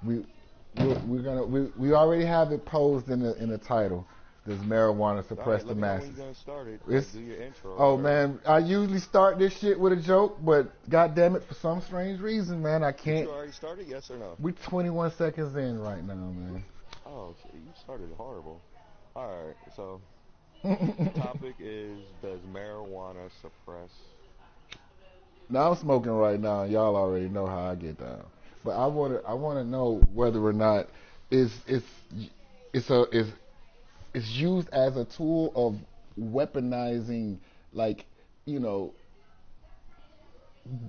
we we already have it posed in the title. Does marijuana suppress the masses? When you gonna start it? It's, Do your intro. oh man, I usually start this shit with a joke, but goddamn it, for some strange reason, man, I can't. Did you already started? Yes or no? We're 21 seconds in right now, man. Oh, shit, you started horrible. All right, so the topic is, does marijuana suppress? Now I'm smoking right now. Y'all already know how I get down, but I wanna know whether or not it's it's used as a tool of weaponizing, like, you know,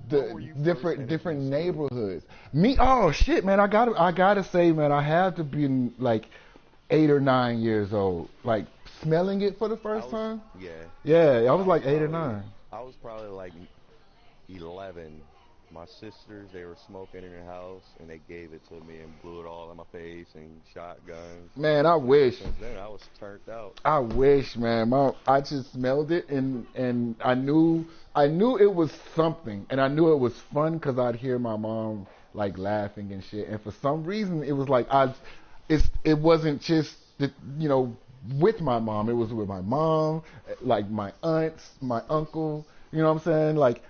the different neighborhoods. Me, oh shit, man, I gotta say, man, I had to be like 8 or 9 years old, like smelling it for the first time. Yeah, I was like 8 or 9. I was probably like 11. My sisters, they were smoking in their house, and they gave it to me and blew it all in my face and shotguns. Man, I wish. Since then, I was turned out. I wish, man. I just smelled it, and I knew it was something, and I knew it was fun because I'd hear my mom like laughing and shit. And for some reason, it was like it wasn't just with my mom. It was with my mom, like my aunts, my uncle. You know what I'm saying? Like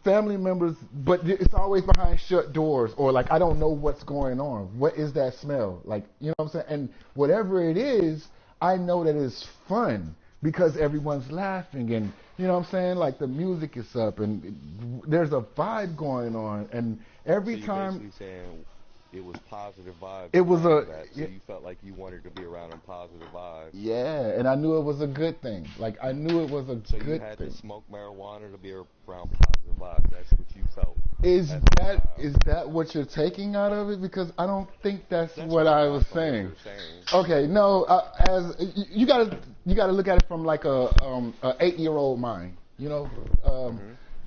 family members, but it's always behind shut doors, or like I don't know what's going on. What is that smell? Like, you know what I'm saying? And whatever it is, I know that it's fun because everyone's laughing, and you know what I'm saying? Like the music is up and there's a vibe going on, and every time basically saying it was positive vibes. It was so you felt like you wanted to be around them positive vibes. Yeah, and I knew it was a good thing. Like I knew it was a good thing. So you had to smoke marijuana to be around positive vibes. That's what you felt. Is that what you're taking out of it? Because I don't think that's what I was saying. Okay, no. As you gotta look at it from like a 8-year-old mind. You know.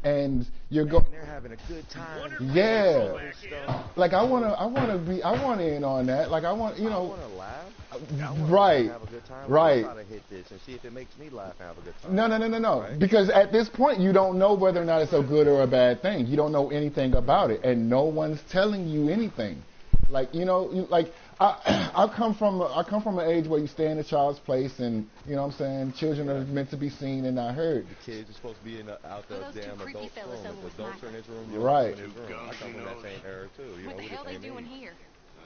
And you're they're having a good time. Yeah. Like I wanna in on that. Like I want I wanna laugh. Right. Have a good time. Right. Try to hit this and see if it makes me laugh and have a good time. No. Right? Because at this point you don't know whether or not it's a good or a bad thing. You don't know anything about it, and no one's telling you anything. Like I come from an age where you stay in a child's place, and you know what I'm saying, children are meant to be seen and not heard. The kids are supposed to be out the damn adult room. If adults are in his room, right. In his room. I come from that same era too. What the hell are they doing here?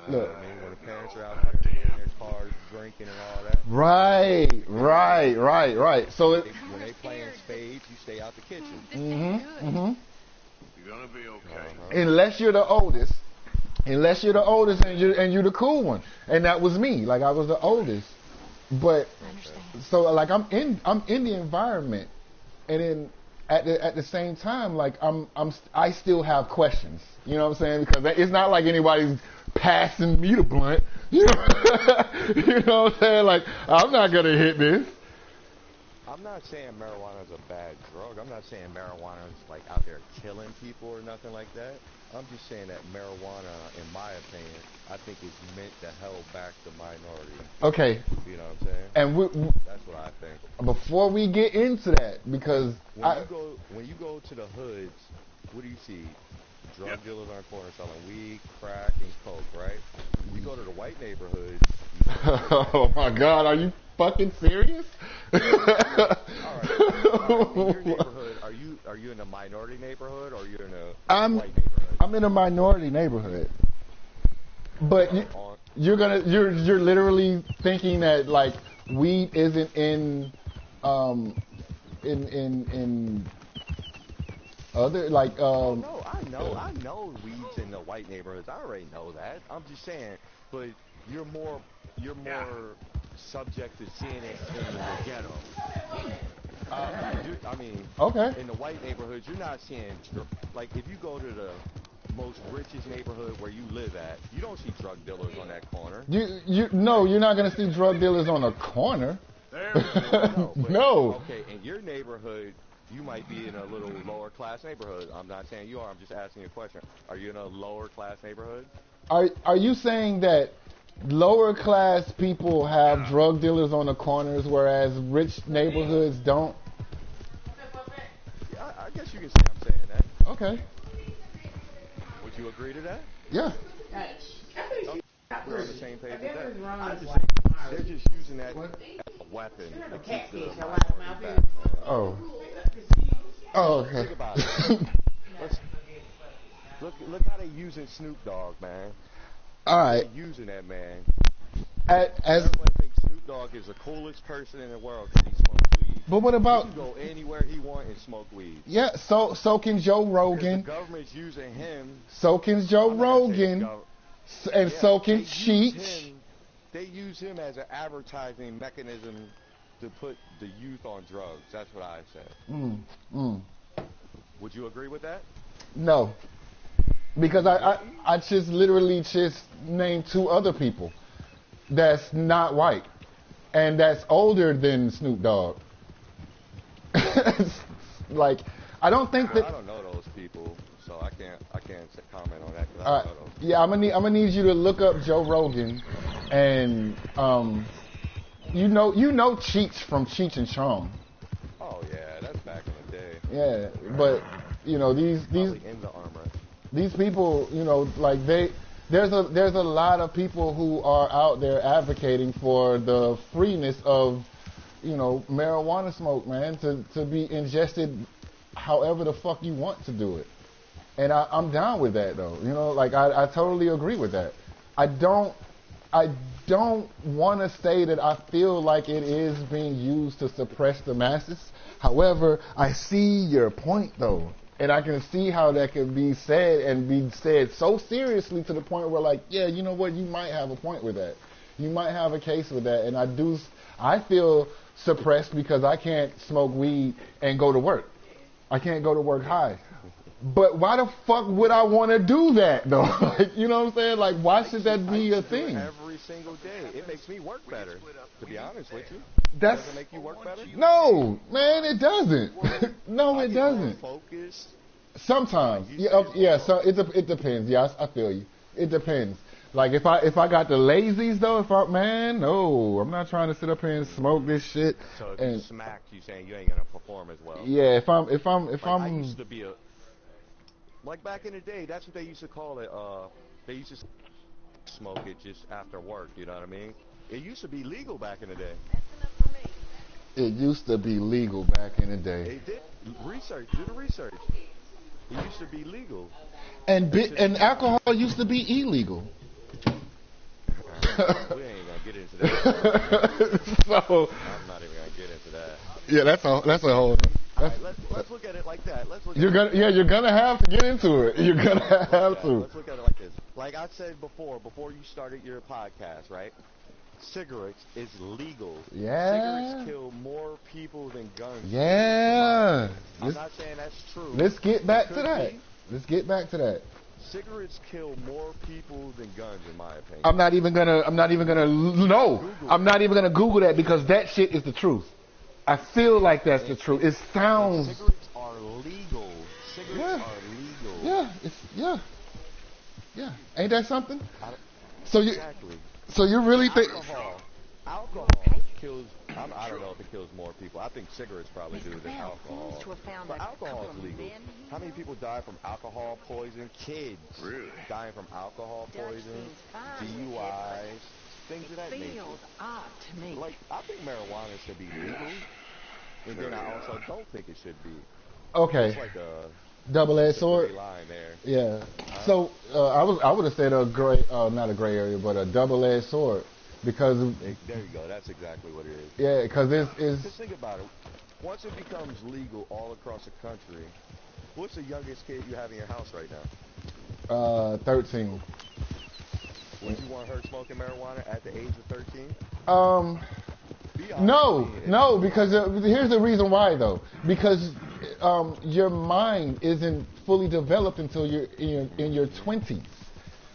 Look, I mean, when the parents are out there in their cars drinking and all that. Right. So when they playing spades, you stay out the kitchen. Mm-hmm. You're gonna be okay. Unless you're the oldest. And you're the cool one, and that was me. Like I was the oldest, but so like I'm in the environment, and then at the same time, like I still have questions. You know what I'm saying? Because it's not like anybody's passing me the blunt. You know, you know what I'm saying? Like I'm not gonna hit this. I'm not saying marijuana is a bad drug. I'm not saying marijuana is like out there killing people or nothing like that. I'm just saying that marijuana, in my opinion, I think is meant to help back the minority. Okay. You know what I'm saying? And that's what I think. Before we get into that, because when you go to the hoods, what do you see? Drug dealers on the corner selling weed, crack, and coke, right? You go to the white neighborhoods. Oh my God, are you fucking serious? All right. In your neighborhood, are you in a minority neighborhood or you're in a white neighborhood? I'm in a minority neighborhood. But you're literally thinking that like weed isn't in other like No, I know weed's in the white neighborhoods. I already know that. I'm just saying, but you're more subject to seeing it in the ghetto. I mean, okay. In the white neighborhoods, you're not seeing, like, if you go to the most richest neighborhood where you live at, you don't see drug dealers on that corner. No, you're not going to see drug dealers on a corner. No. Okay, in your neighborhood, you might be in a little lower class neighborhood. I'm not saying you are. I'm just asking you a question. Are you in a lower class neighborhood? Are you saying that lower class people have drug dealers on the corners, whereas rich neighborhoods don't? I guess you can say I'm saying that. Okay. What you agree to that? Yeah. Okay. We're on the same page with that. They're just using that as a weapon to keep the minority back. Oh. Oh, okay. Think about it. Look how they using Snoop Dogg, man. All right. They're using that man. As Everyone thinks Snoop Dogg is the coolest person in the world because he smokes weed. but what He about? can go anywhere he wants and smoke weed. Yeah. So can Joe Rogan. The government's using him. So can Joe Rogan. And so can Cheech. They use him as an advertising mechanism to put the youth on drugs. That's what I said. Would you agree with that? No. Because I just literally just named 2 other people that's not white and that's older than Snoop Dogg. Like, I don't think that. I don't know those people, so I can't comment on that. I don't know those. Yeah, I'm gonna need you to look up Joe Rogan, and you know Cheech from Cheech and Chong. Oh yeah, that's back in the day. Yeah, but you know these in the armor. These people, you know, like there's a lot of people who are out there advocating for the freeness of, you know, marijuana smoke, man, to be ingested however the fuck you want to do it. And I'm down with that though. You know, like I totally agree with that. I don't want to say that I feel like it is being used to suppress the masses. However, I see your point though. And I can see how that can be said and be said so seriously to the point where, like, yeah, you know what, you might have a point with that. You might have a case with that. And I feel suppressed because I can't smoke weed and go to work. I can't go to work high. But why the fuck would I want to do that, though? Like, you know what I'm saying? Like, why should that be a thing? Every single day. It makes me work better, to be honest with you. Does it make you work better? No, man, it doesn't. No, it doesn't. Focus. Sometimes. Yeah, so it depends. Yeah, I feel you. It depends. Like, if I got the lazies, though, no, I'm not trying to sit up here and smoke this shit. So if you smacked, you saying you ain't going to perform as well. Yeah, if I'm I used to be like back in the day, that's what they used to call it. They used to smoke it just after work, you know what I mean? It used to be legal back in the day. It used to be legal back in the day. They did do the research. It used to be legal. And alcohol used to be illegal. We ain't gonna get into that. So I'm not even gonna get into that. Yeah, that's a whole. Right, let's look at it like that. You're gonna have to get into it. You're gonna have to. Let's look at it like this. Like I said before you started your podcast, right? Cigarettes is legal. Yeah. Cigarettes kill more people than guns. Yeah. I'm not saying that's true. Let's get back to that. Cigarettes kill more people than guns, in my opinion. I'm not even gonna Google that because that shit is the truth. I feel like that's the truth. It sounds. Cigarettes are legal. Yeah. Ain't that something? Exactly. So you really think alcohol kills? I don't know if it kills more people. I think cigarettes probably do than alcohol. But alcohol is legal. How many people die from alcohol poison? Kids dying from alcohol poison, DUIs, things of that nature. Like, I think marijuana should be legal, and then I also don't think it should be. Okay. It's like a double-edged sword. Line there. Yeah. So I would have said not a gray area, but a double-edged sword, because there you go. That's exactly what it is. Yeah, because it's. Just think about it. Once it becomes legal all across the country, what's the youngest kid you have in your house right now? 13. Would you want her smoking marijuana at the age of 13? No, because here's the reason why though. Because your mind isn't fully developed until you're in your 20s.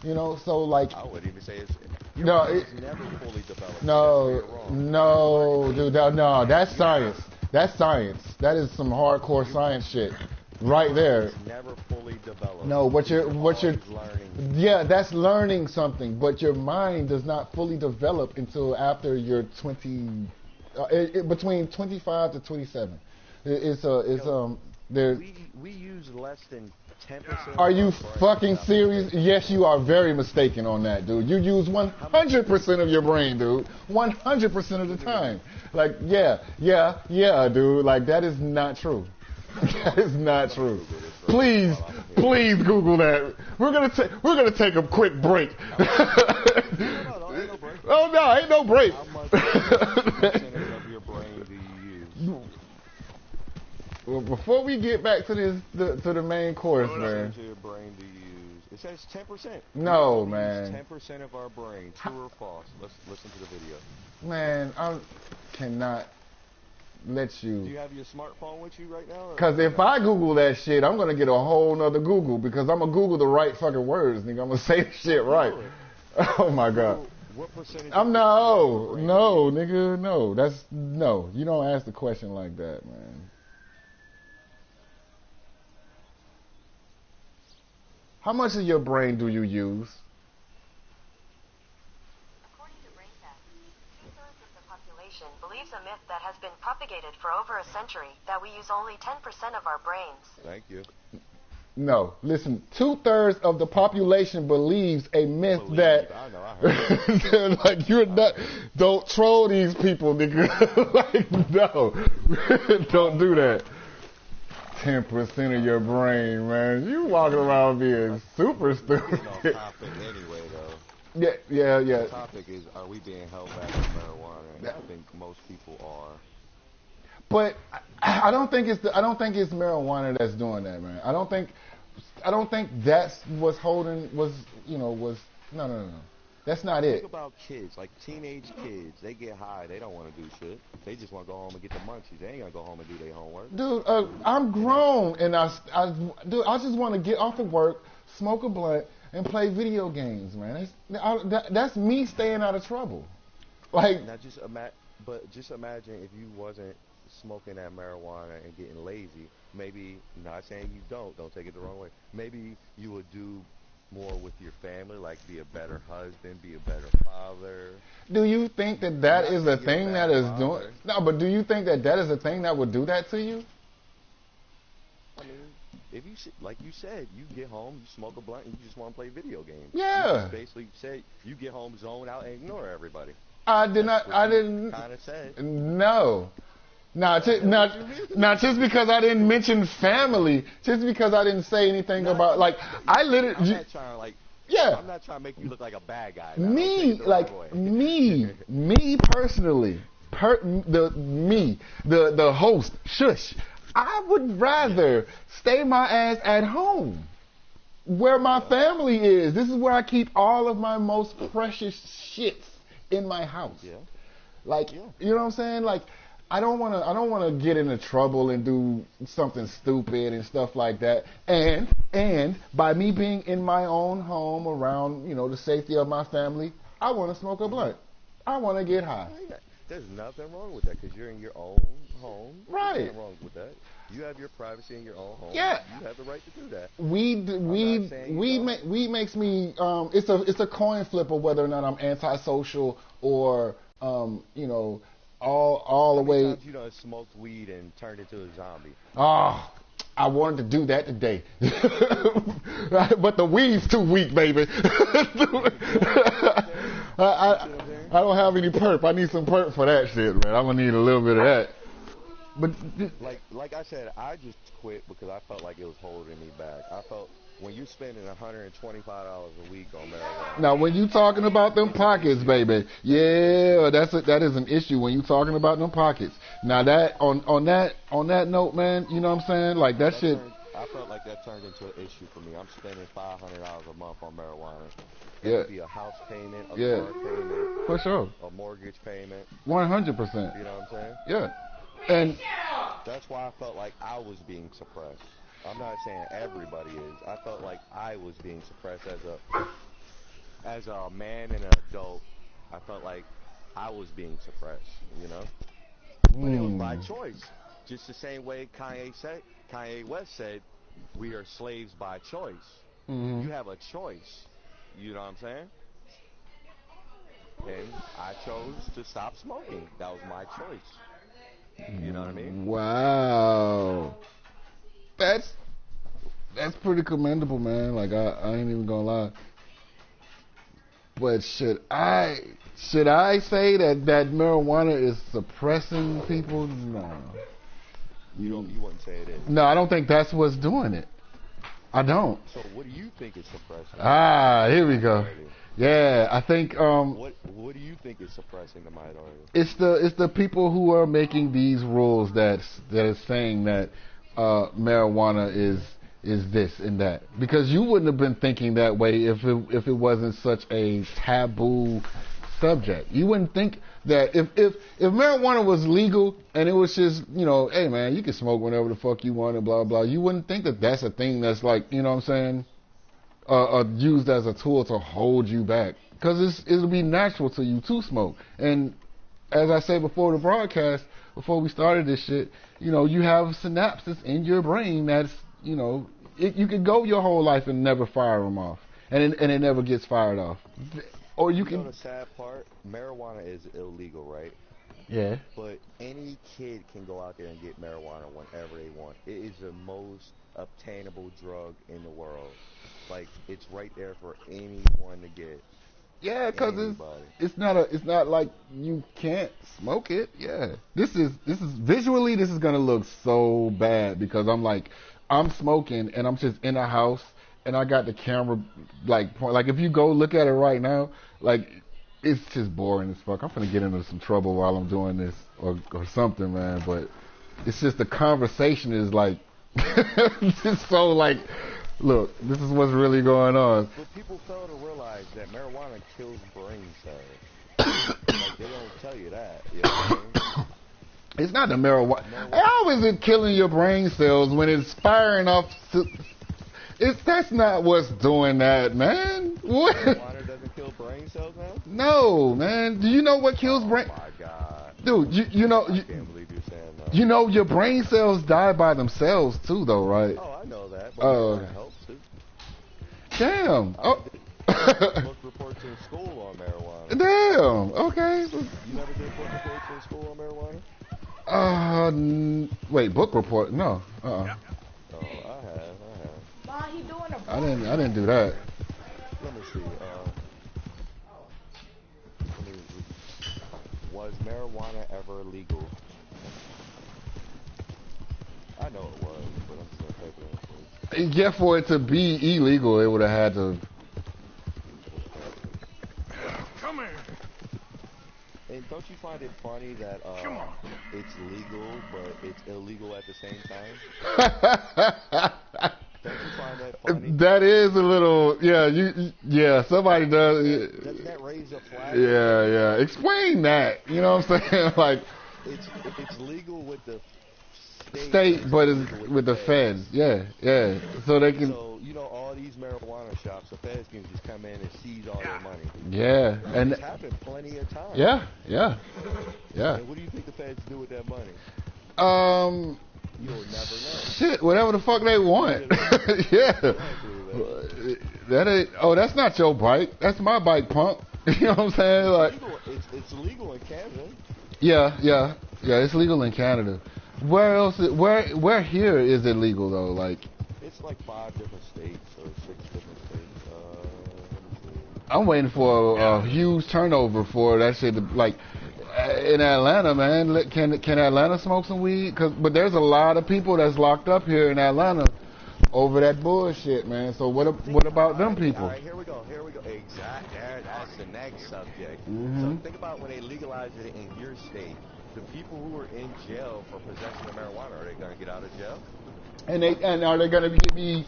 You know, so like. I wouldn't even say it's. It's never fully developed. No, dude, no, that's science. That's science. That is some hardcore science shit, right there. It's never fully developed. No, what you're learning. Yeah, that's learning something, but your mind does not fully develop until after you're 20, between 25 to 27. We use less than 10%. Are you fucking serious? Yes, you are very mistaken on that, dude. You use 100% of your brain, dude. 100% of the time. Like, yeah, dude. Like, that is not true. That is not true. Please Google that. We're gonna take a quick break. No, ain't no break. Oh no, ain't no break. How much percentage of your brain do you use? Well, before we get back to the main course, What man. percentage of your brain do you use? It says 10%. No, We man. use 10% of our brain. True or false? Let's listen to the video. Man, I cannot let Do you. you have your smartphone with you right now? Because if I Google that shit, I'm going to get a whole nother Google because I'm going to Google the right fucking words, nigga. I'm going to say the shit right. Oh, my God. What percentage? No, nigga, no. No. You don't ask the question like that, man. How much of your brain do you use? According to BrainFact, 2/3 of the population believes a myth that has been propagated for over a century that we use only 10% of our brains. Thank you. No. Listen, 2/3 of the population believes a myth that. I know, I heard. Like, you're not. Don't troll these people, nigga. Like, no. Don't do that. 10% of your brain, man. You walking around being super stupid. Getting off topic anyway, though. Yeah. The topic is, are we being held back with marijuana? And I think most people are. But I don't think it's marijuana that's doing that, man. I don't think that's what's holding no. That's not it. Think about kids, like teenage kids. They get high. They don't want to do shit. They just want to go home and get the munchies. They ain't gonna go home and do their homework. Dude, I'm grown and I just want to get off of work, smoke a blunt, and play video games, man. That's me staying out of trouble. Like, Now just imagine if you wasn't smoking that marijuana and getting lazy. Maybe, not saying you don't take it the wrong way. Maybe you would do more with your family, like be a better husband, be a better father. do you think that is a thing that is doing? No, but do you think that is a thing that would do that to you? I mean, if you like you said, you get home, you smoke a blunt, and you just want to play video games. Yeah. You just basically say you get home, zone out, and ignore everybody. I didn't. Kind of said. No. Now, just because I didn't mention family, just because I didn't say anything about, like, I literally. I'm not trying to, like. Yeah. I'm not trying to make you look like a bad guy. Now. Me, like, me personally, the host, shush, I would rather stay my ass at home where my family is. This is where I keep all of my most precious shits in my house. Yeah. Like, you know what I'm saying? Like, I don't want to get into trouble and do something stupid and stuff like that. And by me being in my own home around, the safety of my family, I want to smoke a blunt. I want to get high. There's nothing wrong with that because you're in your own home. Right. There's nothing wrong with that. You have your privacy in your own home. Yeah. You have the right to do that. Weed makes me it's a coin flip of whether or not I'm antisocial or all the way. How many times you done smoked weed and turned into a zombie? Oh, I wanted to do that today, but the weed's too weak, baby. I don't have any perp. I need some perp for that shit, man. I'm gonna need a little bit of that. But like I said, I just quit because I felt like it was holding me back. I felt when you're spending $125 a week on marijuana. Now, when you talking about them pockets, baby, yeah, that is an issue when you talking about them pockets. Now that on that note, man, you know what I'm saying? Like that shit. I felt like that turned into an issue for me. I'm spending $500 a month on marijuana. It Yeah. could be a house payment, a car payment, For sure. a mortgage payment. 100%. You know what I'm saying? Yeah. And That's why I felt like I was being suppressed. I'm not saying everybody is. I felt like I was being suppressed as a man and an adult. I felt like I was being suppressed, But it was by choice. Just the same way Kanye West said, we are slaves by choice. Mm-hmm. You have a choice. You know what I'm saying? And I chose to stop smoking. That was my choice. You know what I mean? Wow. that's pretty commendable, man. Like I ain't even gonna lie. But should I say that marijuana is suppressing people? No. You wouldn't say it is. No, I don't think that's what's doing it. I don't. So what do you think is suppressing? Here we go. Yeah, I think What do you think is suppressing the minority? it's the people who are making these rules that is saying that marijuana is this and that, because you wouldn't have been thinking that way if it wasn't such a taboo subject. You wouldn't think that if marijuana was legal and it was just, hey man, you can smoke whenever the fuck you want and blah blah, you wouldn't think that that's a thing that's like, you know what I'm saying, used as a tool to hold you back, because it'll be natural to you to smoke. And as I said before the broadcast, before we started this shit, you have synapses in your brain that's, you could go your whole life and never fire them off, and it never gets fired off. Or you can. The sad part, marijuana is illegal, right? Yeah. But any kid can go out there and get marijuana whenever they want. It is the most obtainable drug in the world. Like, it's right there for anyone to get. Yeah, because it's not like you can't smoke it. Yeah. This is visually, this is gonna look so bad, because I'm smoking and I'm just in a house and I got the camera like if you go look at it right now, like it's just boring as fuck. I'm gonna get into some trouble while I'm doing this or something, man. But it's just the conversation is like it's so like, look, this is what's really going on. But people fail to realize that marijuana kills brain cells. Like, they don't tell you that. You know what I mean? It's not the marijuana. How is it killing your brain cells when it's firing off? That's not what's doing that, man. What? Marijuana doesn't kill brain cells now? No, man. Do you know what kills brain? Oh my God. Dude, I can't believe you're saying that. Your brain cells die by themselves too, though, right? Oh, I know that. But it helps too. Damn. Book reports in school on marijuana. Damn. Okay. You never did book reports in school on marijuana? Wait, book report? No. Oh, I have. Ma, he doing a book. I didn't do that. Let me see. Was marijuana ever legal? I know it was, but I'm still taking it. Yeah, for it to be illegal, it would have had to. Come here. And don't you find it funny that it's legal, but it's illegal at the same time? Don't you find that funny? That is a little, yeah. Somebody does. Doesn't that raise a flag? Yeah. Explain that. You know what I'm saying? Like, if it's legal with the state, but it's with the feds. Yeah. So they can. So all these marijuana shops, the feds can just come in and seize all their money. Yeah, and it's happened plenty of times. Yeah. And what do you think the feds do with that money? You'll never know. Shit, whatever the fuck they want. Yeah. That ain't. Oh, that's not your bike. That's my bike, punk. You know what I'm saying? Like, it's legal in Canada. Yeah. It's legal in Canada. Where else? Where here is it legal though? Like, it's like 5 different states or 6 different states. I'm waiting for a huge turnover for that shit to, like, in Atlanta, man. Can Atlanta smoke some weed? But there's a lot of people that's locked up here in Atlanta over that bullshit, man. So what about them people? All right, here we go. Exactly. That's the next subject. Mm-hmm. So think about when they legalized it in your state. The people who were in jail for possession of marijuana, are they going to get out of jail? And are they going to be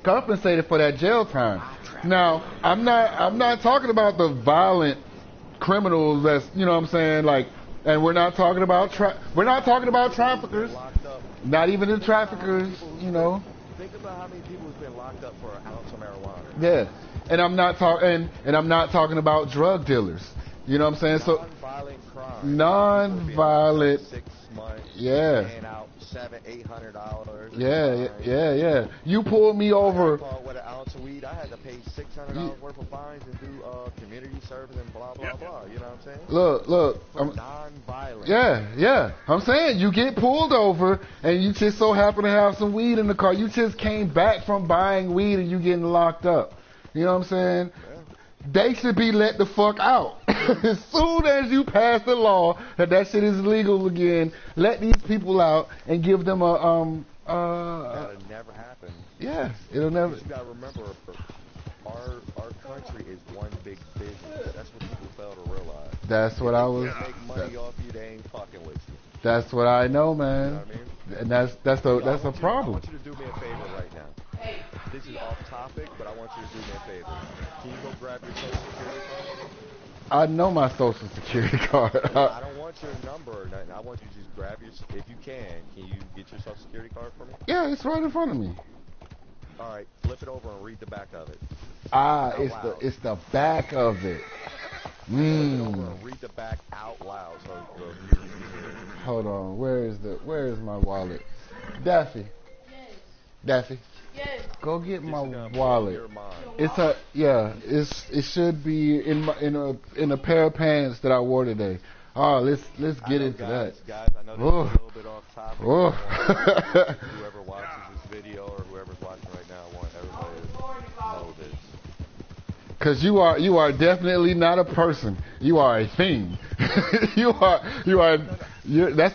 compensated for that jail time? Now, I'm not talking about the violent criminals that's, you know what I'm saying, like, and we're not talking about traffickers. Not even the traffickers, you know. Think about how many people have been locked up for an ounce of marijuana. Yeah. And I'm not talking about drug dealers. You know what I'm saying? So non-violent crime. Non-violent. month. Yeah. Paying out $700-800. Yeah. You pulled me over. I caught with an ounce of weed. I had to pay $600 worth of fines and do community service and blah blah blah. You know what I'm saying? Look. For non-violent. Yeah. I'm saying you get pulled over and you just so happen to have some weed in the car. You just came back from buying weed and you getting locked up. You know what I'm saying? Yeah. They should be let the fuck out. As soon as you pass the law that shit is legal again, let these people out and give them a That'll never happen. Yeah, it'll never. You gotta remember, our country is one big business. That's what people fail to realize. That's what I was. If they make money off you, they ain't fucking with you. That's what I know, man. You know what I mean? And that's a problem. I want you to do me a favor right now. This is off topic, but I want you to do me a favor. Can you go grab your social security card? I know my social security card. I don't want your number or nothing. I want you to just grab your, if you can you get your social security card for me? Yeah, it's right in front of me. All right, flip it over and read the back of it. It's the back of it. Flip it over and read the back out loud. So Hold on, where is my wallet? Daffy. Yes. Daffy. Yes. Go get my wallet. wallet. It should be in a pair of pants that I wore today. Oh, let's get into that. Guys, I know this is a little bit off topic. Whoever watches this video or whoever's watching right now, I want everybody to know this. Because you are definitely not a person. You are a thing. That's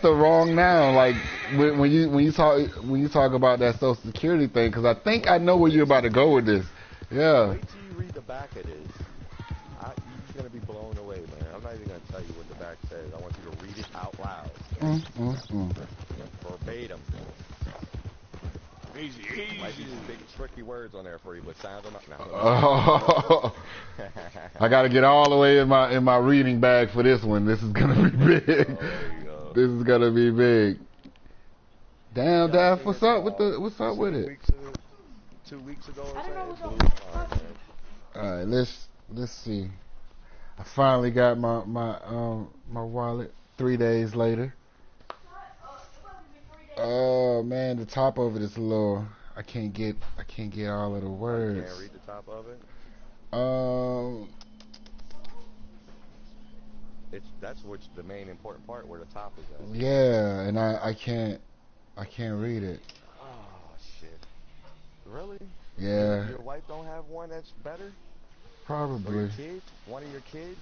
the wrong noun. Like when you talk about that Social Security thing. Because I think I know where you're about to go with this. Yeah. Wait till you read the back of this. You're gonna be blown away, man. I'm not even gonna tell you what the back says. I want you to read it out loud. Verbatim. Easy. Might be some big tricky words on there for you, but sound them up now. Oh, I got to get all the way in my reading bag for this one. This is gonna be big. There you go. This is gonna be big. Damn, Dad, what's up with it? 2 weeks ago or I don't know something. what's up. All right, let's see. I finally got my wallet 3 days later. Oh man, the top of it is a little. I can't get all of the words. You can't read the top of it. That's what's the main important part, where the top is at. Yeah, and I can't read it. Oh shit! Really? Yeah. Your wife don't have one that's better? Probably. Or your kids? One of your kids?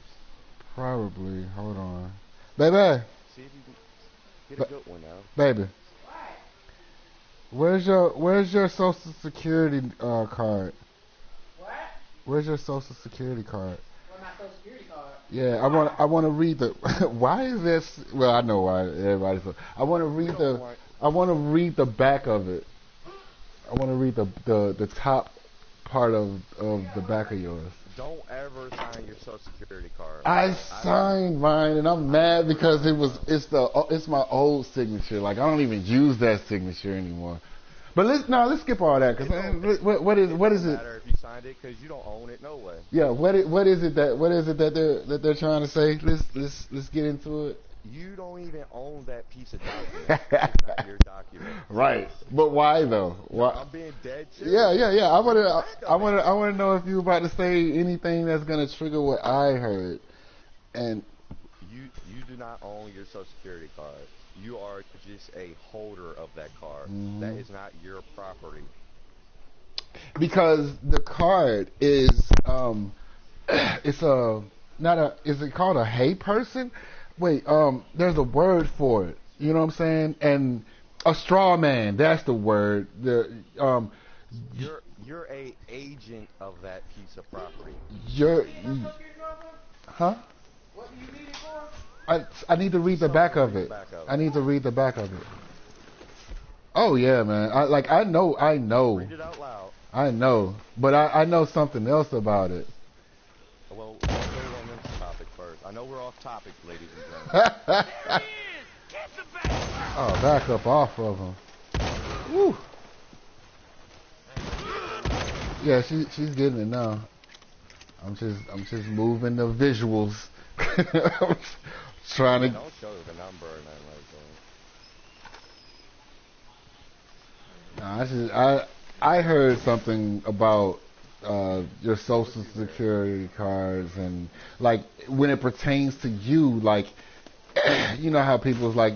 Probably. Hold on, baby. See if you can get a good one now. Baby. Where's your Social Security card? What? Where's your Social Security card? Well, my Social Security card. Yeah, I want to read the. Why is this? Well, I know why everybody's. I want to read the back of it. I want to read the top part of the back of yours. Don't ever sign your Social Security card. I signed mine, and I'm mad because it's my old signature. Like I don't even use that signature anymore. But let's skip all that because what is it? It doesn't matter if you signed it because you don't own it no way. Yeah, what is it that they're trying to say? Let's get into it. You don't even own that piece of document. It's not your document. Right, but why though? Why? I'm being dead serious. Yeah. I want to know if you're about to say anything that's gonna trigger what I heard. And you do not own your Social Security card. You are just a holder of that card. Mm-hmm. That is not your property. Because the card is it's is it called a hey person? Wait, there's a word for it. You know what I'm saying? And a straw man, that's the word. You're a agent of that piece of property. Huh? What do you need it for? I need to read the back of it. I need to read the back of it. Oh yeah, man. I know. Read it out loud. I know, but I know something else about it. Well, let's go on this topic first. I know we're off topic, ladies and gentlemen. Oh, back up off of him. Woo. Yeah, she's getting it now. I'm just moving the visuals. I'm trying to. Don't show the number or nothing like that. I heard something about your What social you heard? security cards and like when it pertains to you, like you know how people's like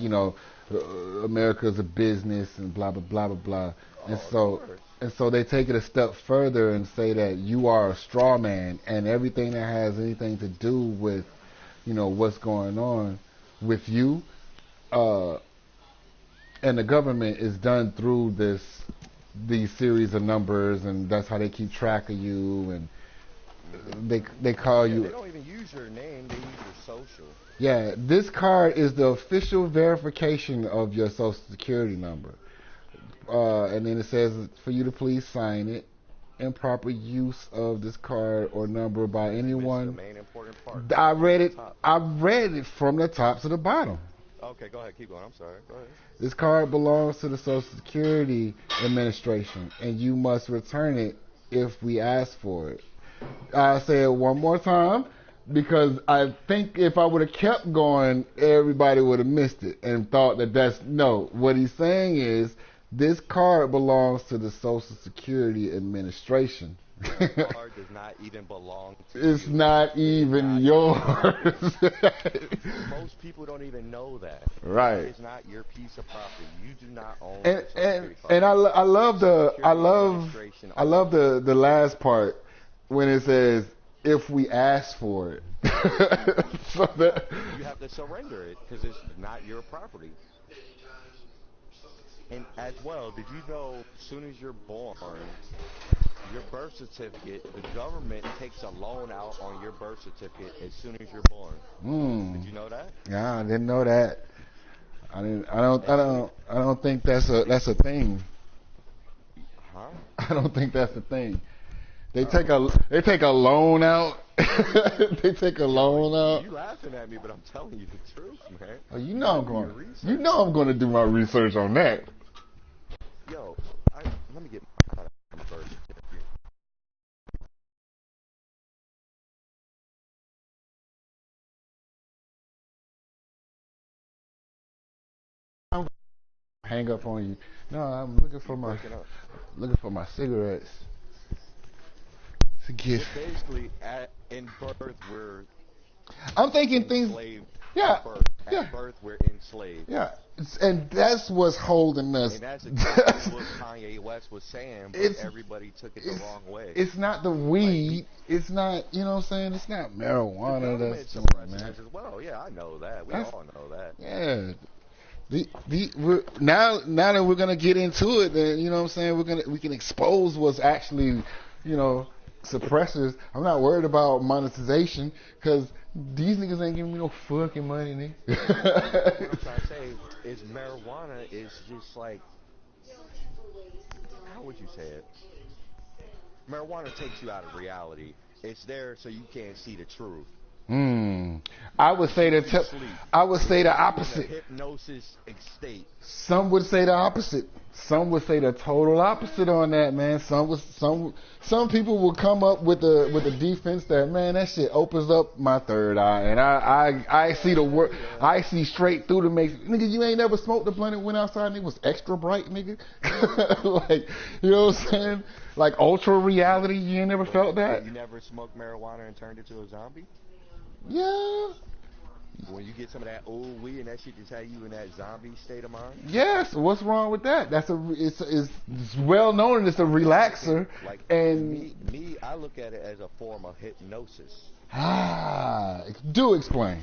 America's a business and blah blah blah blah blah, and Oh, of so course. and so they take it a step further and say that you are a straw man and everything that has anything to do with what's going on with you uh, and the government is done through these series of numbers, and that's how they keep track of you, and they call Yeah, they you. don't even use your name; they use your social. Yeah, this card is the official verification of your social security number, and then it says for you to please sign it. Improper use of this card or number by But you missed the anyone. main important part. I Go read to the it. top. I read it from the top to the bottom. Okay, go ahead. Keep going. I'm sorry. Go ahead. This card belongs to the Social Security Administration, and you must return it if we ask for it. I'll say it one more time because I think if I would have kept going, everybody would have missed it and thought that that's no. What he's saying is this card belongs to the Social Security Administration. Your card does not even belong to It's you. not It is even not yours. Most people don't even know that. It Right. is not your piece of property. You do not own And your Social and Security and card. I love Social the Security Administration I owns love it. the last part when it says if we ask for it. So that You have to surrender it because it's not your property. And as well, did you know as soon as you're born, your birth certificate, the government takes a loan out on your birth certificate as soon as you're born. Did mm, you know that? yeah, I didn't know that. I didn't As soon as, I don't think that's a thing. huh? I don't think that's a thing. Oh. They take a loan out. They take a Yo, loan out. you laughing at me, but I'm telling you the truth, man. Oh, You gotta do your you research. know I'm going to do my research on that. Yo, let me get my birth certificate. Hang up on you. No, I'm looking for You my breaking up. cigarettes to get. It basically, in birth, we're I'm thinking things. enslaved Yeah, at birth. yeah, At birth, we're enslaved. yeah. And that's what's holding us. And that's exactly what Kanye West was saying, but it's everybody took it the it's wrong way. it's not the Like, weed. It's not. You know what I'm saying? It's not the marijuana that's government doing it, suppressing man. us as well. Yeah, I know that. We That's all know that. yeah. Now that we're gonna get into it, then you know what I'm saying we can expose what's actually suppressors. I'm not worried about monetization because these niggas ain't giving me no fucking money, What I'm nigga. trying to say is marijuana is just like, how would you say it? Marijuana takes you out of reality. It's there so you can't see the truth. Hmm. I would It say keeps you that. asleep. I would It say the puts you in a opposite. hypnosis state. Some would say the opposite. Some would say the total opposite on that, man. Some people will come up with a defense that man that shit opens up my third eye and I see Yeah, the yeah, work. yeah. I see straight through the make. Nigga, you ain't never smoked a blunt and went outside and it was extra bright, nigga. Like you know what I'm saying? Like ultra reality. You ain't never felt But that? you never smoked marijuana and turned into a zombie? Yeah. When you get some of that old weed and that shit just had you in that zombie state of mind? Yes, what's wrong with that? It's well known and it's a I think, relaxer. like, And I look at it as a form of hypnosis. do explain.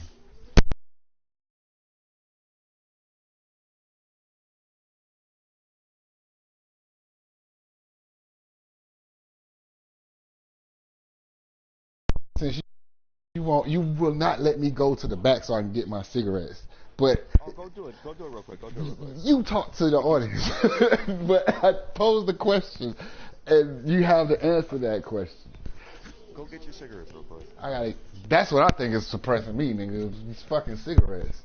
Since you will not let me go to the back so I can get my cigarettes. But Oh, go do it. Go do it real quick. Go do it real quick. you talk to the audience. But I pose the question, and you have to answer that question. Go get your cigarettes real quick. I got. That's what I think is suppressing me, nigga. These fucking cigarettes.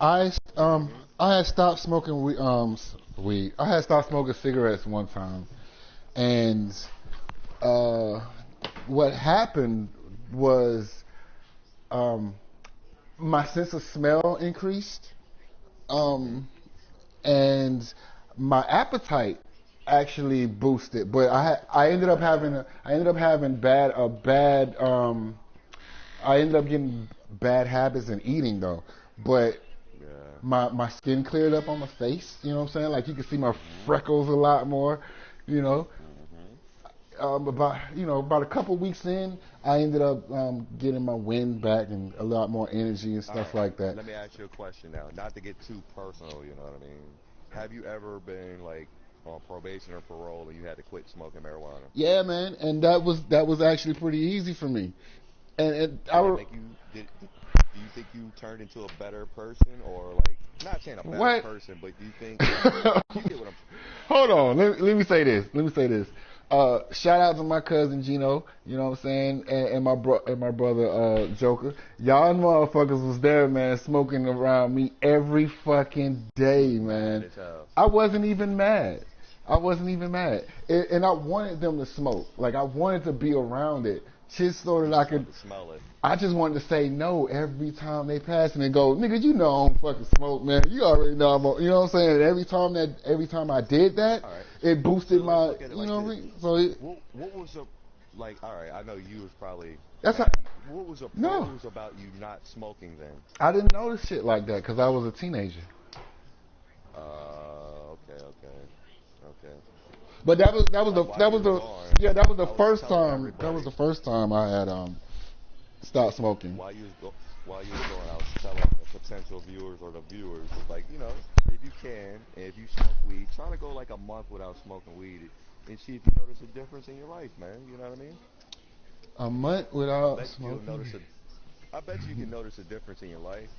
I had stopped smoking weed. I had stopped smoking cigarettes one time, and uh, what happened was um, my sense of smell increased, um, and my appetite actually boosted. But I ended up having I ended up getting bad habits in eating though. But Yeah. my skin cleared up on my face. You know what I'm saying? Like you can see my freckles a lot more. You know, Hmm. about a couple weeks in, I ended up getting my wind back and a lot more energy and All stuff right. like that. Let me ask you a question now. Not to get too personal, you know what I mean? Have you ever been like on probation or parole and you had to quit smoking marijuana? Yeah, man, and that was actually pretty easy for me. And I Did it were, make you do you think you turned into a better person or like not saying a better what? person, but do you think you get what I'm Hold on. Let me say this. Let me say this. Shout out to my cousin Gino. You know what I'm saying, and my brother Joker. Y'all motherfuckers was there, man, smoking around me every fucking day, mad man. as hell? I wasn't even mad. I wasn't even mad, and I wanted them to smoke. Like I wanted to be around it, just so You that I just could. want to smell it. I just wanted to say no every time they pass me and go, nigga, you know I don't fucking smoke, man. You already know you know what I'm saying? And every time I did that, All right. it boosted So let's my, look at it you like know what I this. mean? So What was the like? All right, I know you was probably that's how, mad. What was the no, pros about you not smoking then? I didn't notice shit like that because I was a teenager. Okay, okay, okay. But While you were gone, that was the I was first telling time, everybody I had, stopped smoking. while while you was going, I was telling the potential viewers or the viewers like if you can and if you smoke weed, try to go like a month without smoking weed and see if you notice a difference in your life, man. You know what I mean? A month I without bet you'll smoking? notice a I bet you can notice a difference in your life.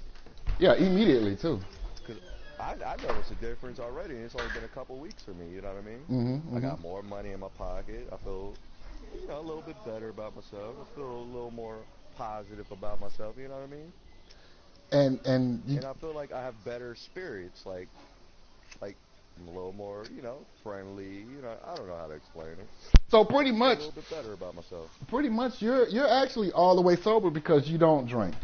Yeah, immediately too. Cause I noticed a difference already, and it's only been a couple weeks for me. You know what I mean? I Hmm. got more money in my pocket. I feel, a little bit better about myself. I feel a little more positive about myself. You know what I mean? And you, And I feel like I have better spirits. Like I'm a little more, friendly. I don't know how to explain it. so I just feel a little bit better about myself. pretty much you're actually all the way sober because you don't drink.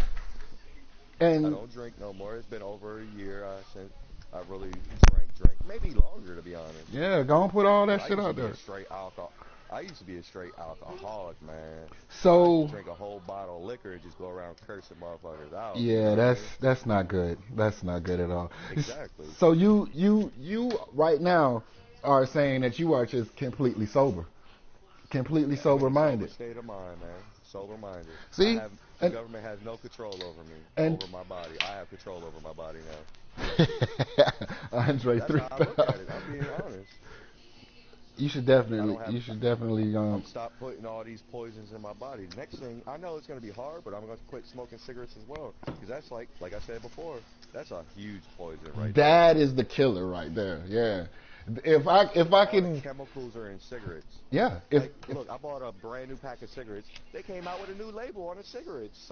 I And don't drink no more. It's been over a year since I really drank. Maybe longer to be honest. yeah, go and put all Cause that I shit used to out be a there. straight alcohol. I used to be a straight alcoholic, man. I used to So drink a whole bottle of liquor and just go around cursing motherfuckers out. You know yeah, what I mean? that's not good. That's not good at all. Exactly. So you right now are saying that you are just completely I'm in sober a sober minded. state of mind, man. Sober minded. See, The and government has no control over me, and over my body. I have control over my body now. Andre That's three. how I look at it. I'm being honest. I don't have. You should definitely I'm stop putting all these poisons in my body. Next thing I know, it's gonna be hard, but I'm gonna quit smoking cigarettes as well because that's like I said before, that's a huge poison right there. that is the killer right there. Yeah. If I All the can, chemicals are in cigarettes. yeah, if Look, I bought a brand new pack of cigarettes. They came out with a new label on the cigarettes.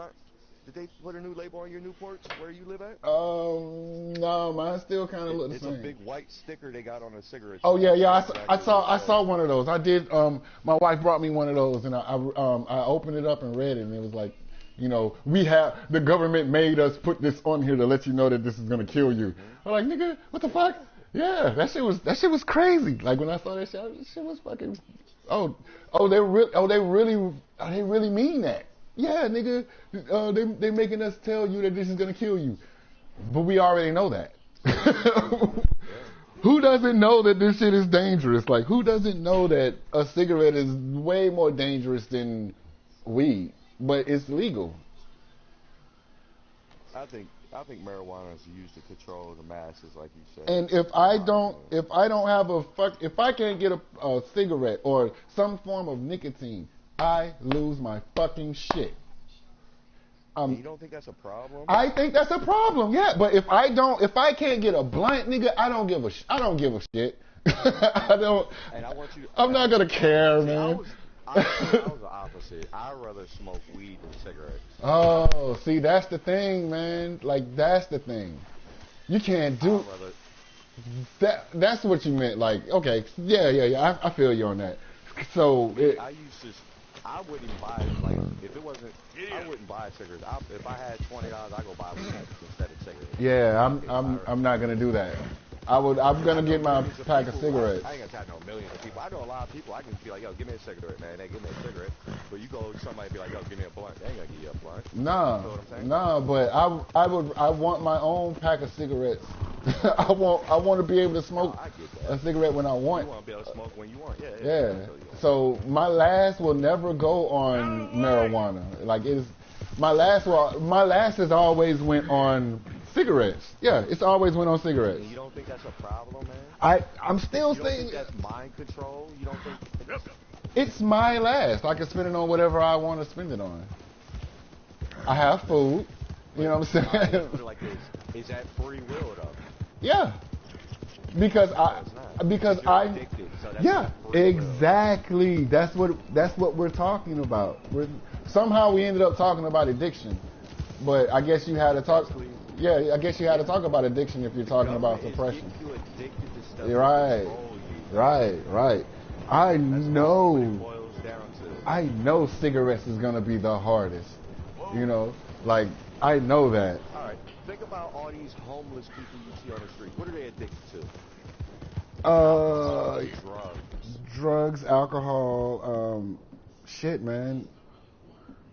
Did they put a new label on your Newports where you live at? no, mine still kind of look the It's a same. big white sticker they got on the cigarettes Oh now. yeah, I yeah. forget exactly what it I says. saw one of those. I did. My wife brought me one of those, and I opened it up and read it, and it was like, we have the government made us put this on here to let you know that this is gonna kill you. Hmm. I'm like, nigga, what the fuck? Yeah, that shit was crazy. Like when I saw that shit was fucking. Oh, they really mean that. Yeah, nigga, they making us tell you that this is gonna kill you, but we already know that. Yeah. Who doesn't know that this shit is dangerous? Like, who doesn't know that a cigarette is way more dangerous than weed, but it's legal? I think marijuana is used to control the masses, like you said. And In my opinion. if I don't have if I can't get a cigarette or some form of nicotine, I lose my fucking shit. And you don't think that's a problem? I think that's a problem, yeah. But if I can't get a blunt, nigga, I don't give a shit. I don't. And I want you. I'm not gonna care, See, man. I was the opposite. I'd rather smoke weed than cigarettes. Oh, see, that's the thing, man. Like, that's the thing. You can't do I'd rather, that. That's what you meant. Like, okay, yeah. I feel you on that. So, I used to, I wouldn't buy, like, if it wasn't, I wouldn't buy cigarettes. If I had $20, I'd go buy weed instead of cigarettes. yeah, If I, I'm not gonna do that. I'm I gonna know get my millions of pack of people. cigarettes. I ain't gonna tell no millions of people. I know a lot of people. I can just be like, yo, give me a cigarette, man. They give me a cigarette. But you go, somebody be like, yo, give me a blunt. They ain't gonna give you a blunt. Nah, You know what I'm saying? nah, but I want my own pack of cigarettes. I want to be able to No, smoke I get a that. cigarette when I You want. want to be able to smoke when you want. Yeah, yeah. Yeah. I feel you. So my last will never go on marijuana. Like it's my last has always went on cigarettes. Yeah, it's always went on cigarettes. And you don't think that's a problem, man? I'm still You don't saying think that's mind control? You don't think? it's my last. I can spend it on whatever I want to spend it on. I have food. You know what I'm All right, let's saying? put it like this: is that free will though? Yeah. Because No, it's not. because You're I addicted, so that's yeah, not free will. exactly. That's what we're talking about. Somehow we ended up talking about addiction. But I guess you had to talk yeah, I guess you had to talk about addiction if you're talking about Government is suppression. getting you addicted to stuff You're to right. control you. Right. I That's all what it know boils down to. I know cigarettes is gonna be the hardest. You know? Like I know that. All right, think about all these homeless people you see on the street. What are they addicted to? Drugs. Drugs, alcohol, shit, man.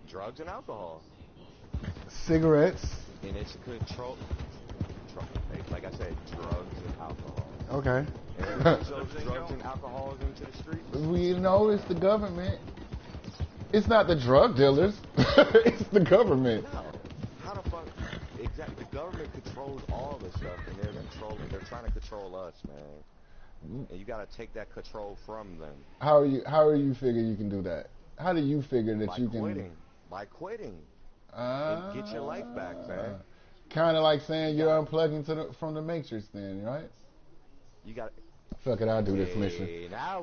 Drugs and alcohol. Cigarettes. And it's control. Like I said, drugs and alcohol. Okay. And who brings those drugs and alcohol into the streets? We know it's the government. It's not the drug dealers. It's the government. No. How the fuck? Exactly. The government controls all this stuff, and they're trying to control us, man. And you got to take that control from them. How are you figure you can do that? How do you figure that By you quitting. can? By quitting. And get your life back, man. Kind of like saying you're unplugging from the matrix, then, right? You got. Fuck it, I'll do this mission. Hey, now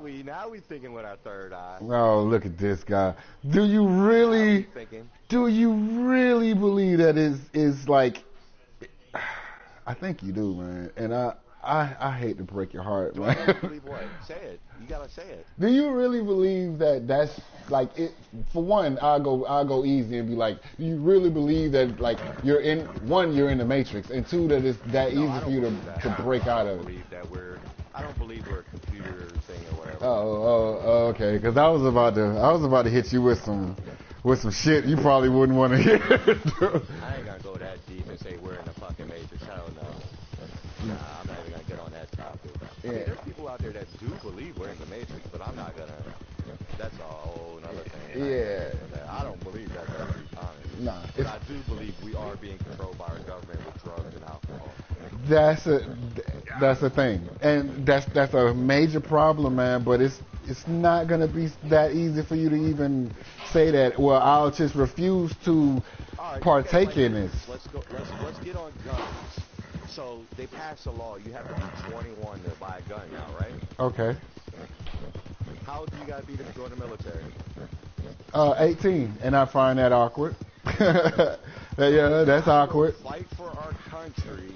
we thinking with our third eye. Oh, look at this guy. Do you Now really? we thinking. Do you really believe that is like? I think you do, man. And I hate to break your heart, Do I man. really believe what? Say it. You gotta say it. Do you really believe that that's like it? For one, I'll go easy and be like, do you really believe that like you're in the matrix, and two, that it's that No, easy I for don't you believe that. to break out of it? I don't believe we're a computer thing or whatever. Okay. Because I was about to hit you with some shit you probably wouldn't want to hear. I ain't gonna go that deep and say we're in the fucking matrix. Hell no. Nah, I'm not even gonna get on that topic. I mean, there's people out there that do believe we're in the matrix, but I'm not gonna. That's a whole nother thing. Yeah. I don't believe that, to be honest. Nah, But I do believe we are being controlled by our government with drugs and alcohol. that's a thing, and that's a major problem, man. But it's not gonna be that easy for you to even say that. Well, I'll just refuse to All right, partake in this. Let's get on guns. So they passed a law. You have to be 21 to buy a gun now, right? Okay. How old do you gotta be to join the military? 18, and I find that awkward. Yeah, that's awkward. Fight for our country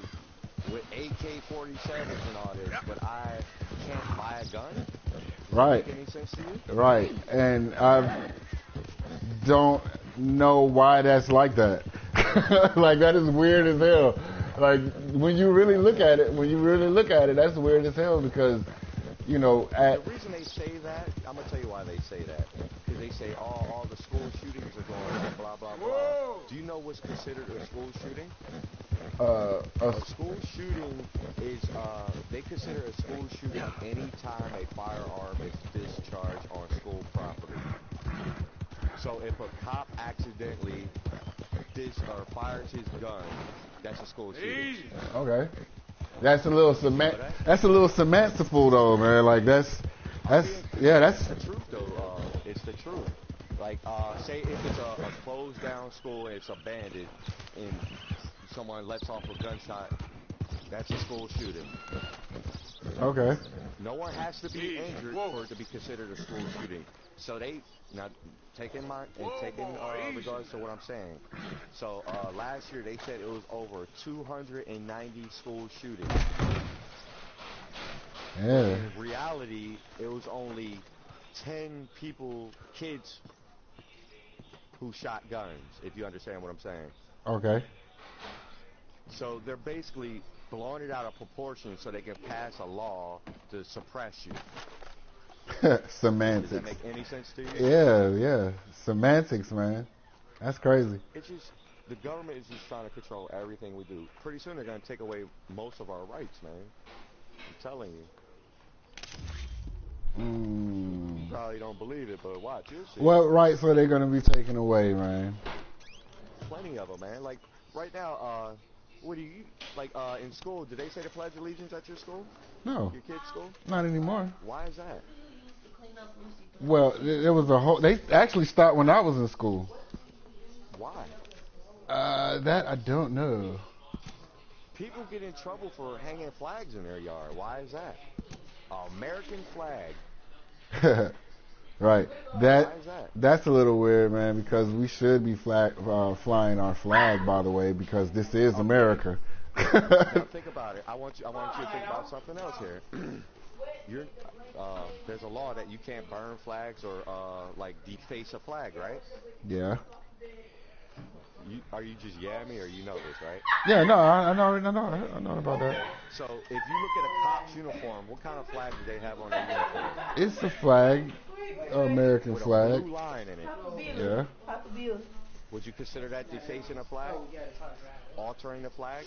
with AK-47s and all this, but I can't buy a gun? Does Right. that make any sense to you? Right, and I don't know why that's like that. Like that is weird as hell. Like when you really look at it, that's weird as hell because, you know, The reason they say that, I'm gonna tell you why they say that. Because they say, oh, all the school shootings are going on, blah blah blah. Whoa. Do you know what's considered a school shooting? a A school shooting is, they consider a school shooting any time a firearm is discharged on school property. So if a cop accidentally fires his gun, that's a school shooting. Easy. okay. That's a little that? That's a little semantical though, man. Like that's It's the truth though. It's the truth. Like, say if it's a closed down school and it's abandoned and someone lets off a gunshot, that's a school shooting. okay. No one has to be injured for it to be considered a school shooting. So they now taking my and taking regards to what I'm saying. So last year they said it was over 290 school shootings. Yeah. In reality, it was only 10 people, kids, who shot guns. If you understand what I'm saying. Okay. So they're basically blowing it out of proportion so they can pass a law to suppress you. Semantics. Does that make any sense to you? Yeah. Semantics, man. That's crazy. It's just the government is just trying to control everything we do. Pretty soon they're gonna take away most of our rights, man. I'm telling you. You probably don't believe it, but watch, you'll see. What rights are they gonna be taken away, man? Plenty of them, man. Like right now, what do you like in school? Did they say the Pledge of Allegiance at your school? No. Your kids' school? Not anymore. Why is that? Well, there was a whole. They actually stopped when I was in school. Why? That I don't know. People get in trouble for hanging flags in their yard. Why is that? American flag. Right. Why is that? That's a little weird, man. Because we should be flying our flag, by the way, because this is America. Now think about it. I want you to think about something else here. There's a law that you can't burn flags or like deface a flag, right? Yeah. Are you just yamming or you know this, right? Yeah, no, I know about that. So if you look at a cop's uniform, what kind of flag do they have on their uniform? It's a flag, American With flag. a blue line in it. Yeah. Would you consider that defacing a flag? Altering the flag?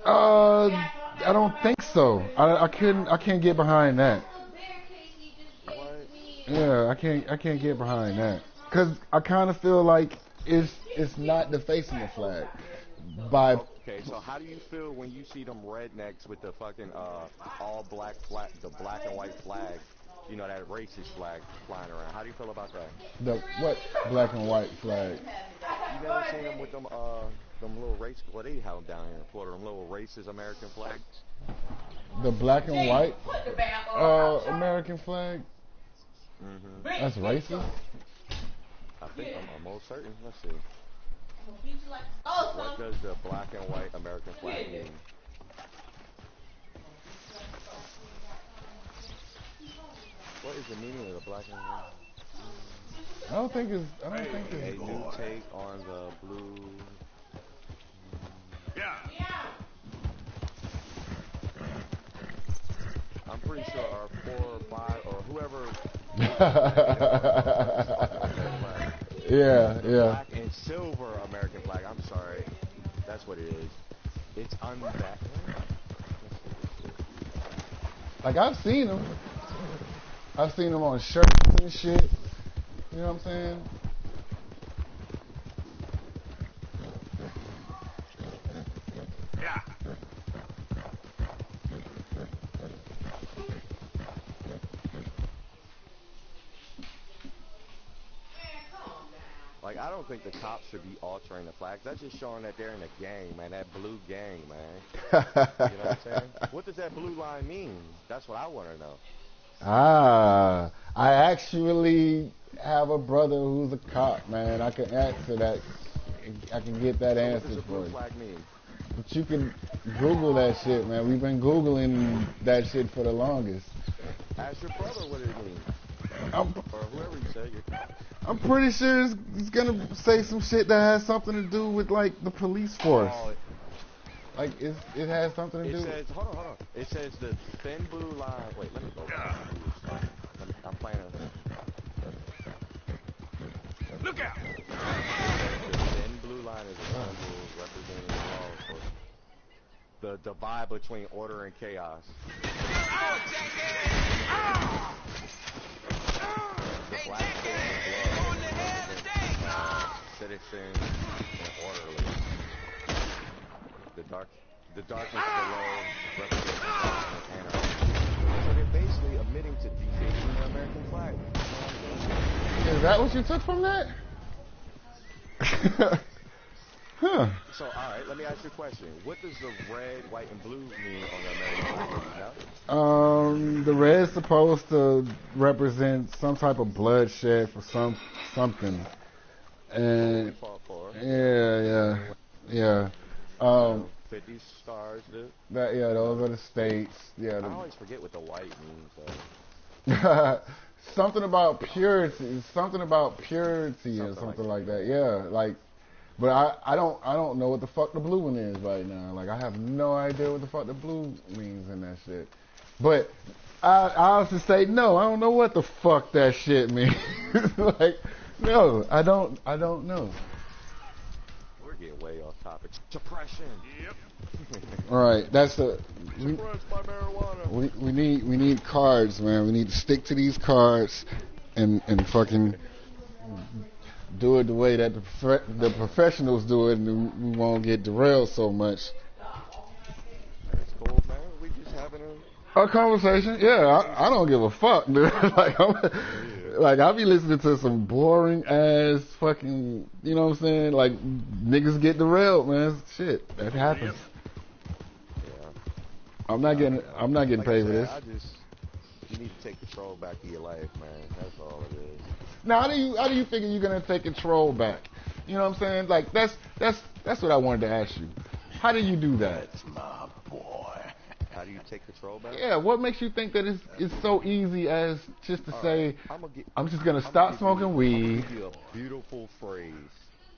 I don't think so. I can't get behind that. What? Yeah, I can't get behind that. Cause I kind of feel like it's not defacing the flag. Okay, so how do you feel when you see them rednecks with the fucking all black flag, the black and white flag, you know, that racist flag flying around? How do you feel about that? The what black and white flag? You never seen them with them little race? Well, they have them down here in Florida. Them little racist American flags. The black and white American flag. Mm-hmm. That's racist. I think I'm almost certain. Let's see. What does the black and white American flag mean? What is the meaning of the black and white? I don't think it's. A new take on the blue. Yeah. I'm pretty sure our 4 or 5 or whoever. Yeah. Black and silver American flag. I'm sorry. That's what it is. It's unback. Like I've seen them. I've seen them on shirts and shit. You know what I'm saying? Yeah. Like, I don't think the cops should be altering the flags. That's just showing that they're in a gang, man. That blue gang, man. You know what I'm saying? What does that blue line mean? That's what I want to know. I actually have a brother who's a cop, man. I can answer that. I can get that answer What does the for blue you. flag mean? But you can Google that shit, man. We've been Googling that shit for the longest. Ask your brother what it means. I'm Or whoever you say. pretty sure it's gonna say some shit that has something to do with like the police force. Oh, Like it has something to it do. says, hold on. It says the thin blue line. Wait, let me go back. I'm playing a... Look out! The thin blue line is a symbol representing the law enforcement. The divide between order and chaos. The black is blood, citizens and orderly. The darkness below represents violence and anarchy. So they're basically admitting to defacing the American flag. Is that what you took from that? Huh. So, all right, let me ask you a question. What does the red, white, and blue mean on the American flag? You know? The red's supposed to represent some type of bloodshed for something. What we And fought for. yeah. You Um, know, 50 stars, dude. those are the states. Yeah, I always forget what the white means, though. something about purity, something about purity or Something like something like that. that. Yeah, like, but I don't know what the fuck the blue one is right now. Like, I have no idea what the fuck the blue means in that shit. But I also say no. I don't know what the fuck that shit means. Like, no, I don't know. We're getting way off topic. Depression. Yep. All right, that's the Suppressed by marijuana. we need cards, man. We need to stick to these cards and fucking do it the way that the professionals do it, and we won't get derailed so much. That's cool, man. We just having Our conversation, yeah, I don't give a fuck, dude. Like I'll be listening to some boring ass fucking, you know what I'm saying? Like niggas get derailed, man. Shit, that happens. Yeah. I'm not getting Like paid I for said, this. you need to take control back of your life, man. That's all it is. Now, how do you figure you're gonna take control back? You know what I'm saying? Like that's what I wanted to ask you. How do you do that? My boy. How do you take control back? Yeah, what makes you think that it's so easy as just to All say, right, I'm just gonna stop smoking weed? I'm gonna give you a beautiful phrase.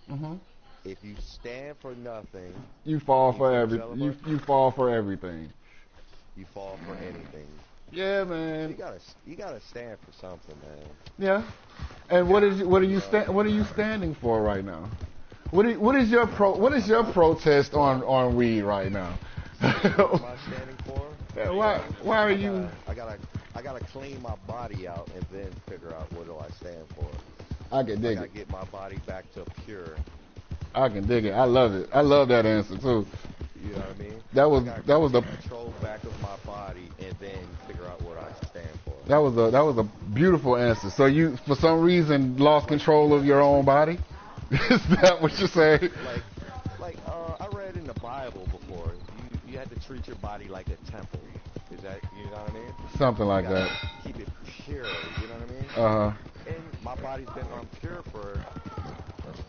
Hmm. If you stand for nothing, You fall you for feel every jealous? you fall for everything. You fall for anything. Yeah, You man. gotta stand for something, man. Yeah. And what are you standing for right now? What is your protest on weed right now? What am I standing for? Yeah, why are you? I gotta clean my body out and then figure out what do I stand for. I can I dig gotta it. get my body back to pure. I can dig it. I love it. I love that answer too. You know what I mean? That was I gotta that was the take control back of my body and then figure out what I stand for. that was a beautiful answer. So you, for some reason, lost control of your own body. Is that what you're saying? I read in the Bible before, you had to treat your body like a temple. Is that, you know what I mean? Something like You gotta that. keep it pure, you know what I mean? Uh huh. And my body's been unpure for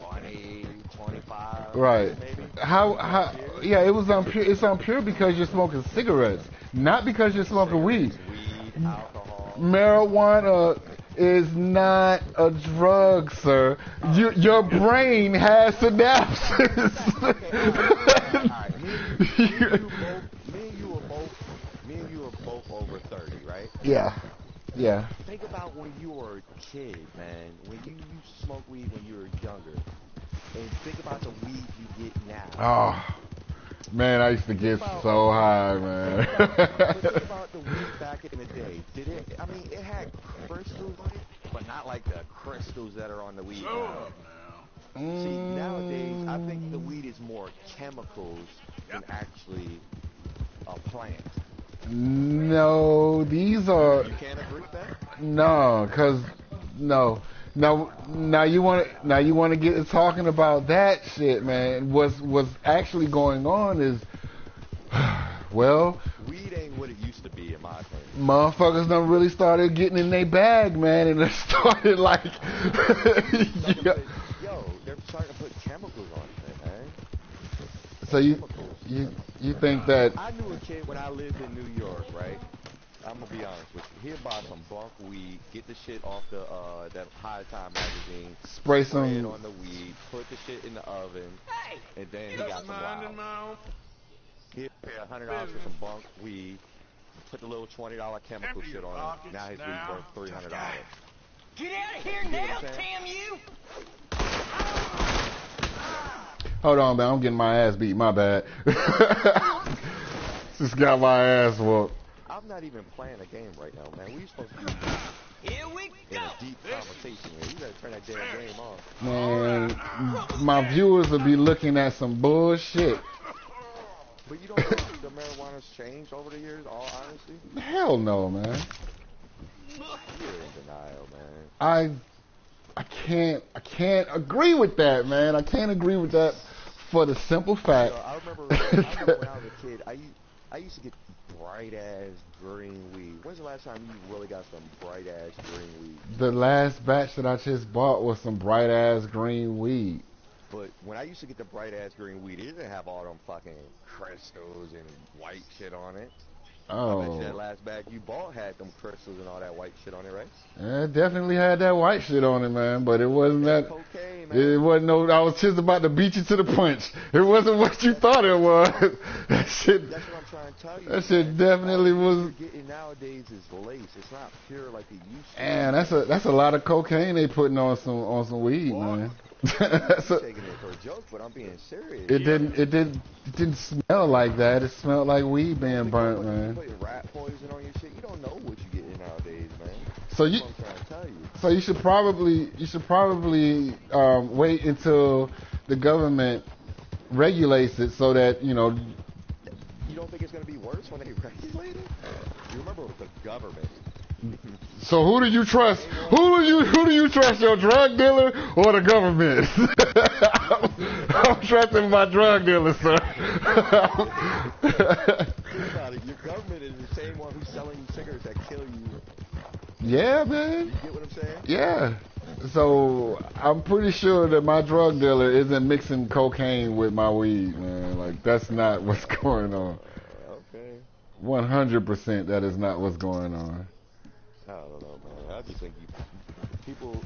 20, 25, Right. maybe. How? Years. Yeah, it was unpure. It's unpure because you're smoking cigarettes, not because you're smoking weed. Cigarettes, weed, alcohol. Marijuana is not a drug, sir. Your brain has synapses. All right. Me and you are both over 30, right? Yeah. Yeah. Think about when you were a kid, man. When you used to smoke weed when you were younger. And think about the weed you get now. Oh, man, I used to get so high, man. Think about the weed back in the day. I mean, it had crystals on it, but not like the crystals that are on the weed now. See, nowadays, I think the weed is more chemicals than actually a plant. No, these are You can't agree with that? no, cause no. Now you want to get talking about that shit, man. What's actually going on is, well, Weed ain't what it used to be, in my opinion. motherfuckers done really started getting in their bag, man, and they started like, yeah. Yo, they're starting to put chemicals on it, man. So you think that? I knew a kid when I lived in New York, right? I'm gonna be honest with you. He'd buy some bunk weed, get the shit off the that High Time magazine, Spray spray it some. on the weed, put the shit in the oven, and then he got some wild. He'd pay $100 for some bunk weed, put the little $20 chemical Empty shit your on it. pockets Now his now. weed's worth $300. Get out of here You know now, what I'm saying? damn you! Hold on, man. I'm getting my ass beat. My bad. Just got my ass whooped. I'm not even playing a game right now, man. We supposed to be Here we in go! a deep conversation here. You gotta turn that damn game off. Man, my viewers will be looking at some bullshit. But you don't think the marijuana's changed over the years, all honesty? Hell no, man. You're in denial, man. I can't agree with that, man. I can't agree with that for the simple fact. So I remember when I was a kid, I used to get bright ass green weed. When's the last time you really got some bright ass green weed? The last batch that I just bought was some bright ass green weed. But when I used to get the bright ass green weed, it didn't have all them fucking crystals and white shit on it. I bet you that Oh, last bag you bought had them crystals and all that white shit on it, right? yeah, it definitely had that white shit on it, man. But it wasn't That's that. cocaine, man. It wasn't no. I was just about to beat you to the punch. It wasn't what you thought it was. That shit. That's what I'm trying to tell you. That shit man. definitely All was. you're getting nowadays is lace. It's not pure like it used to. Man, that's a lot of cocaine they putting on some weed, man. That's I'm a, taking it for a joke, but I'm being serious. it didn't smell like that. It smelled like weed being burnt, You man. put rat poison on your shit. You don't know what you're getting nowadays, man. So That's you what I'm trying to tell you. so you should probably wait until the government regulates it so that You don't think it's going to be worse when they regulate it? You remember the government. So who do you trust? Who do you trust? Your drug dealer or the government? I'm trusting my drug dealer, sir. Think about it. Your government is the same one who's selling you cigarettes that kill you. Yeah, You man. get what I'm saying? Yeah. So I'm pretty sure that my drug dealer isn't mixing cocaine with my weed, man. Like that's not what's going on. Okay. 100% that is not what's going on. I don't know, man. I just think people,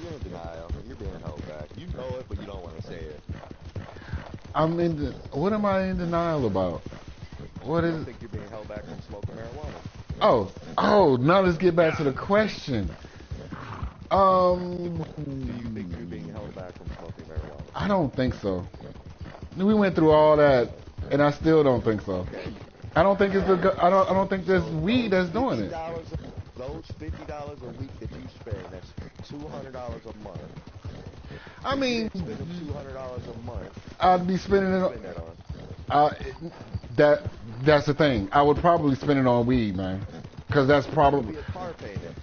you're in denial. You're being held back. You know it, but you don't want to say it. What am I in denial about? What I is? don't think you're being held back from smoking marijuana. Oh, now let's get back to the question. Do you think you're being held back from smoking marijuana? I don't think so. We went through all that, and I still don't think so. Okay. I don't think it's I don't think there's weed that's doing it. Those $50 a week that you spend, that's $200 a month. I mean, Spend them $200 a month. I'd be spending it Spend that on. that's the thing. I would probably spend it on weed, man, because that's probably. Be a car payment.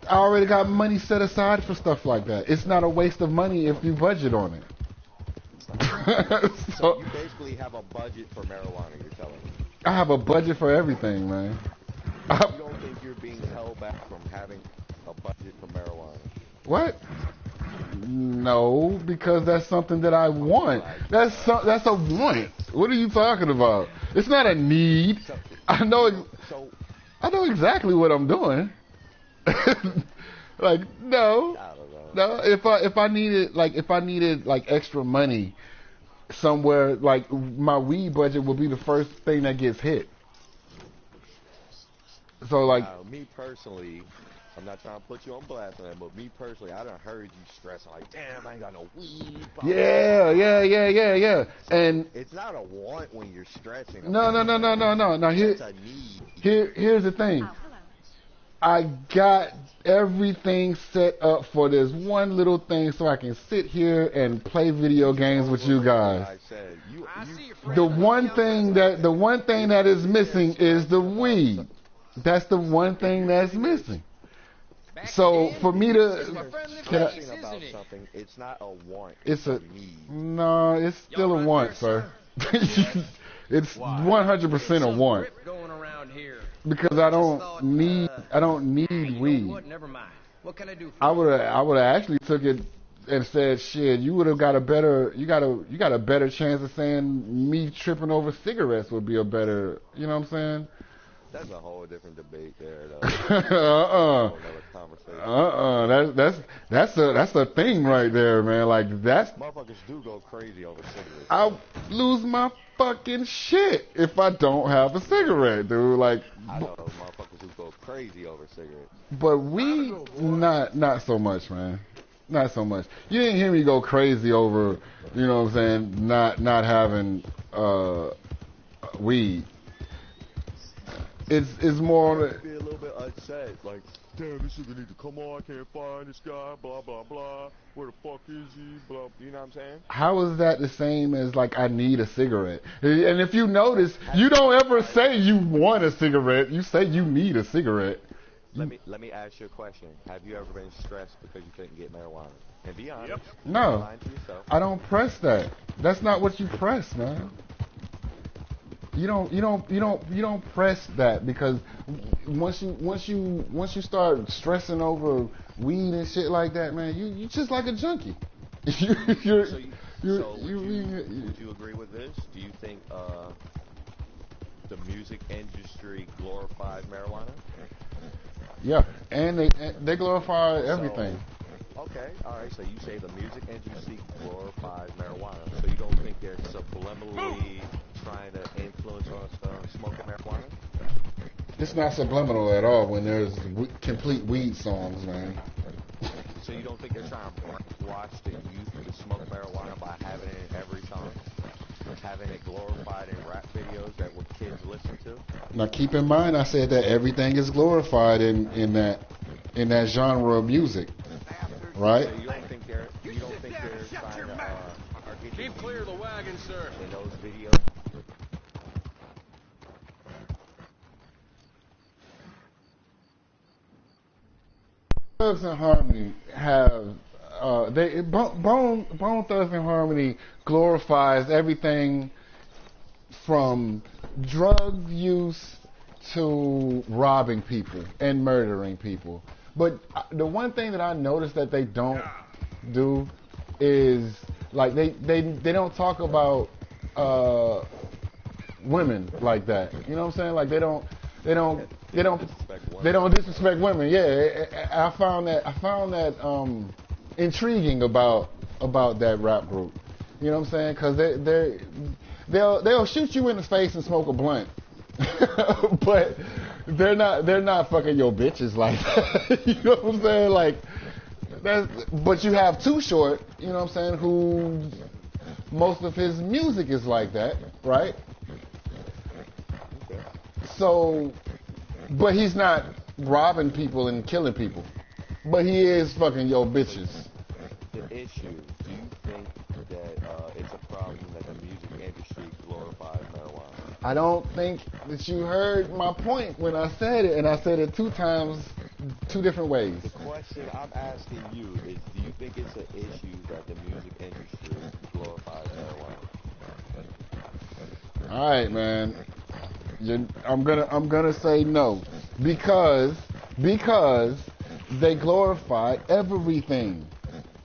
I already got money set aside for stuff like that. It's not a waste of money if you budget on it. So you basically have a budget for marijuana, you're telling me. I have a budget for everything, man. You don't think you're being held back from having a budget for marijuana? What? No, because that's something that I want. That's a want. What are you talking about? It's not a need. I know exactly what I'm doing. Like no, I don't know. no. If I needed like extra money somewhere, like my weed budget would be the first thing that gets hit. So like. Me personally, I'm not trying to put you on blast on that, but me personally, I done heard you stressing like, damn, I ain't got no weed. Blah, blah, Yeah. And it's not a want when you're stressing. no. Now It's a need. here's the thing. I got everything set up for this one little thing so I can sit here and play video games with you guys. I said, The one thing that is missing is the weed. That's the one thing that's missing. So for me to stressing about something, it's not a want. it's a need. no, it's still a want, sir. It's 100% a want Going around here. because I don't need weed. Never mind. What can I do? I would have actually took it and said, shit, you would have got a better chance of saying me tripping over cigarettes would be a better, you know what I'm saying? That's a whole different debate there, though. That's a thing right there, man. Like Motherfuckers do go crazy over cigarettes. I'll lose my fucking shit if I don't have a cigarette, dude. Like, I know those motherfuckers who go crazy over cigarettes. but we not so much, man. Not so much. You didn't hear me go crazy over, you know what I'm saying, not having weed. It's more. Be a little bit upset, like, damn, this nigga need to come on. I can't find this guy. Blah blah blah. Where the fuck is he? Blah. You know what I'm saying? How is that the same as like I need a cigarette? And if you notice, you don't ever say you want a cigarette. You say you need a cigarette. Let me ask you a question. Have you ever been stressed because you couldn't get marijuana? And be honest. No, Lying to yourself. I don't press that. That's not what you press, man. You don't press that because once you start stressing over weed and shit like that, man, you just like a junkie. you you're, So, you, you're, so would you agree with this? Do you think the music industry glorifies marijuana? yeah, and they glorify everything. So, okay, all right. So you say the music industry glorifies marijuana. So you don't think they're subliminally trying to influence us smoking marijuana? It's not subliminal at all when there's complete weed songs, man. So you don't think they're trying to brainwash the youth to smoke marijuana by having it in every song? Having it glorified in rap videos that what kids listen to? Now keep in mind, I said that everything is glorified in that genre of music, right? So you don't think they're trying to target the Keep clear of the wagon, sir. youth in those videos? Thugs and Harmony have Bone Thugs and Harmony glorifies everything from drug use to robbing people and murdering people. But the one thing that I noticed that they don't do is like they don't talk about women like that. You know what I'm saying? Like they don't they don't they don't disrespect women. Yeah, I found that intriguing about that rap group. You know what I'm saying? Because they'll shoot you in the face and smoke a blunt, but they're not fucking your bitches like that. You know what I'm saying? Like but you have Too Short. You know what I'm saying? Who most of his music is like that, right? So, but he's not robbing people and killing people. But he is fucking your bitches. The issue, do you think that it's a problem that the music industry glorifies marijuana? I don't think that you heard my point when I said it, and I said it 2 times, 2 different ways. The question I'm asking you is, do you think it's an issue that the music industry glorifies marijuana? All right, man. I'm gonna say no because they glorify everything.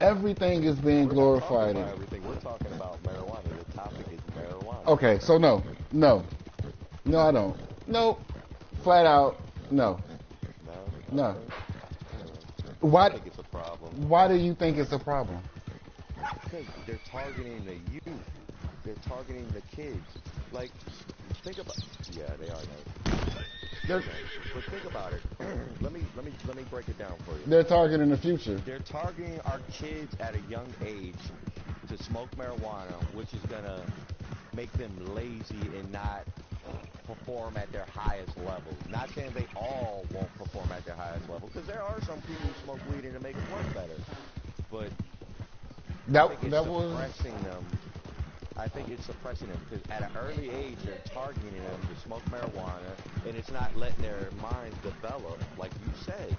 Everything is being glorified. We're not talking about everything. We're talking about marijuana. The topic is marijuana. Okay, so no, I don't. No, flat out, no. No. Why? I think it's a problem. Why do you think it's a problem? Because they're targeting the youth. They're targeting the kids. Like, think about. Yeah, they are nice. But think about it. let me break it down for you. They're targeting the future. They're targeting our kids at a young age to smoke marijuana, which is gonna make them lazy and not perform at their highest level. Not saying they all won't perform at their highest level, because there are some people who smoke weed and it makes them work better. But I think it's suppressing them. I think it's suppressing them because at an early age they're targeting them to smoke marijuana, and it's not letting their minds develop. Like you said,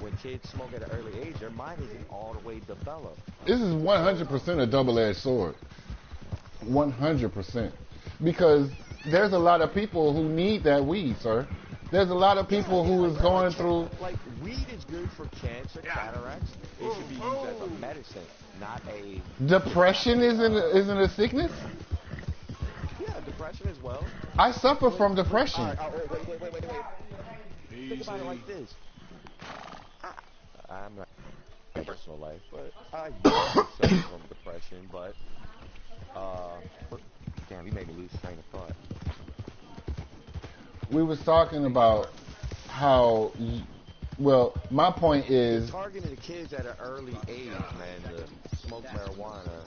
when kids smoke at an early age, their mind isn't all the way developed. This is 100% a double-edged sword. 100%. Because there's a lot of people who need that weed, sir. There's a lot of people who is going through. Like, weed is good for cancer, cataracts. It should be used as a medicine, not a. Depression isn't a sickness. Yeah, depression as well. I suffer from depression. All right, wait. Think about it like this. I'm not in my personal life, but I used to suffer from depression, but damn, you made me lose train of thought. We was talking about how, well, my point is Targeting the kids at an early age, man, to smoke marijuana,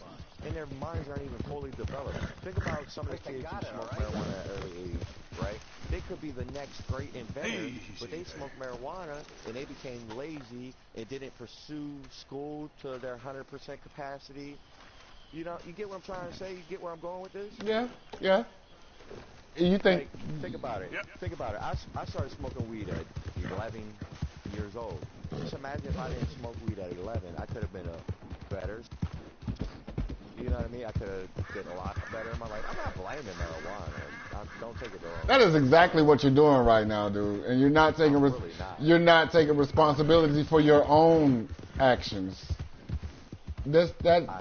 and their minds aren't even fully developed. Think about some of the kids who smoke marijuana at an early age, right? They could be the next great inventor, but they smoked marijuana and they became lazy and didn't pursue school to their 100% capacity. You know, you get what I'm trying to say? You get where I'm going with this? yeah. You think? Like, think about it. Yep. Think about it. I started smoking weed at 11 years old. Just imagine if I didn't smoke weed at 11. I could have been a better. You know what I me, I could have did a lot better in my life. I'm not blaming marijuana. Don't take it the wrong way. That is exactly what you're doing right now, dude. And you're not taking I'm really not. you're not taking responsibility for your own actions. That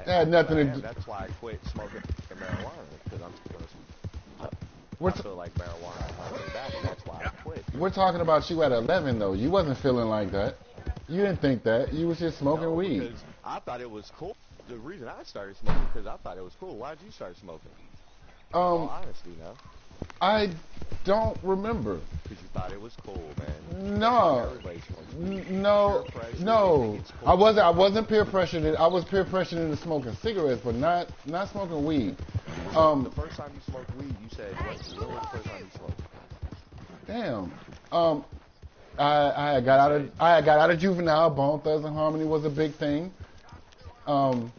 had nothing to do. That's why I quit smoking marijuana, because We're, I feel like marijuana is holding back, and that's why I quit. we're talking about you at 11 though. You wasn't feeling like that. You didn't think that. You was just smoking weed. Because I thought it was cool. The reason I started smoking because I thought it was cool. Why did you start smoking? All honesty, now. I don't remember. Because you thought it was cool, man. No, no. I wasn't peer pressured. I was peer pressured into smoking cigarettes, but not smoking weed. The first time you smoked weed, you said what was the first time you smoked? Damn. I got out of juvenile. Bone Thugs and Harmony was a big thing. So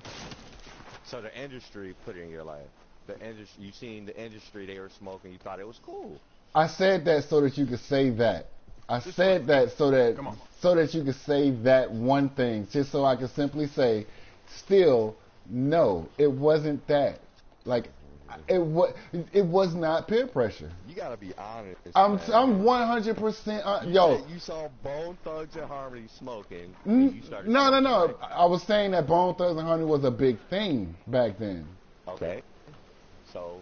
the industry put it in your life. The industry, you seen the industry, they were smoking. You thought it was cool. I said that so that you could say that. I said that so that you could say that one thing, just so I could simply say, still, no, it wasn't that. Like, it was not peer pressure. You gotta be honest. I'm man. 100%. Yo, You saw Bone Thugs and Harmony smoking. no. Right? I was saying that Bone Thugs and Harmony was a big thing back then. Okay. So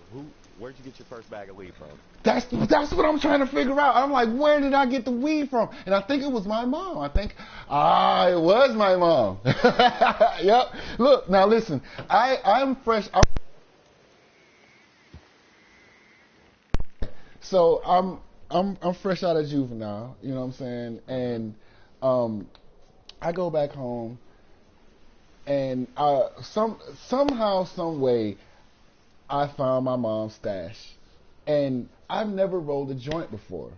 where'd you get your first bag of weed from? That's what I'm trying to figure out. I'm like, where did I get the weed from? And I think it was my mom. I think, it was my mom. Yep. Look, now listen, I'm fresh. So I'm fresh out of juvenile. You know what I'm saying? And I go back home, and somehow, some way, I found my mom's stash. And I've never rolled a joint before.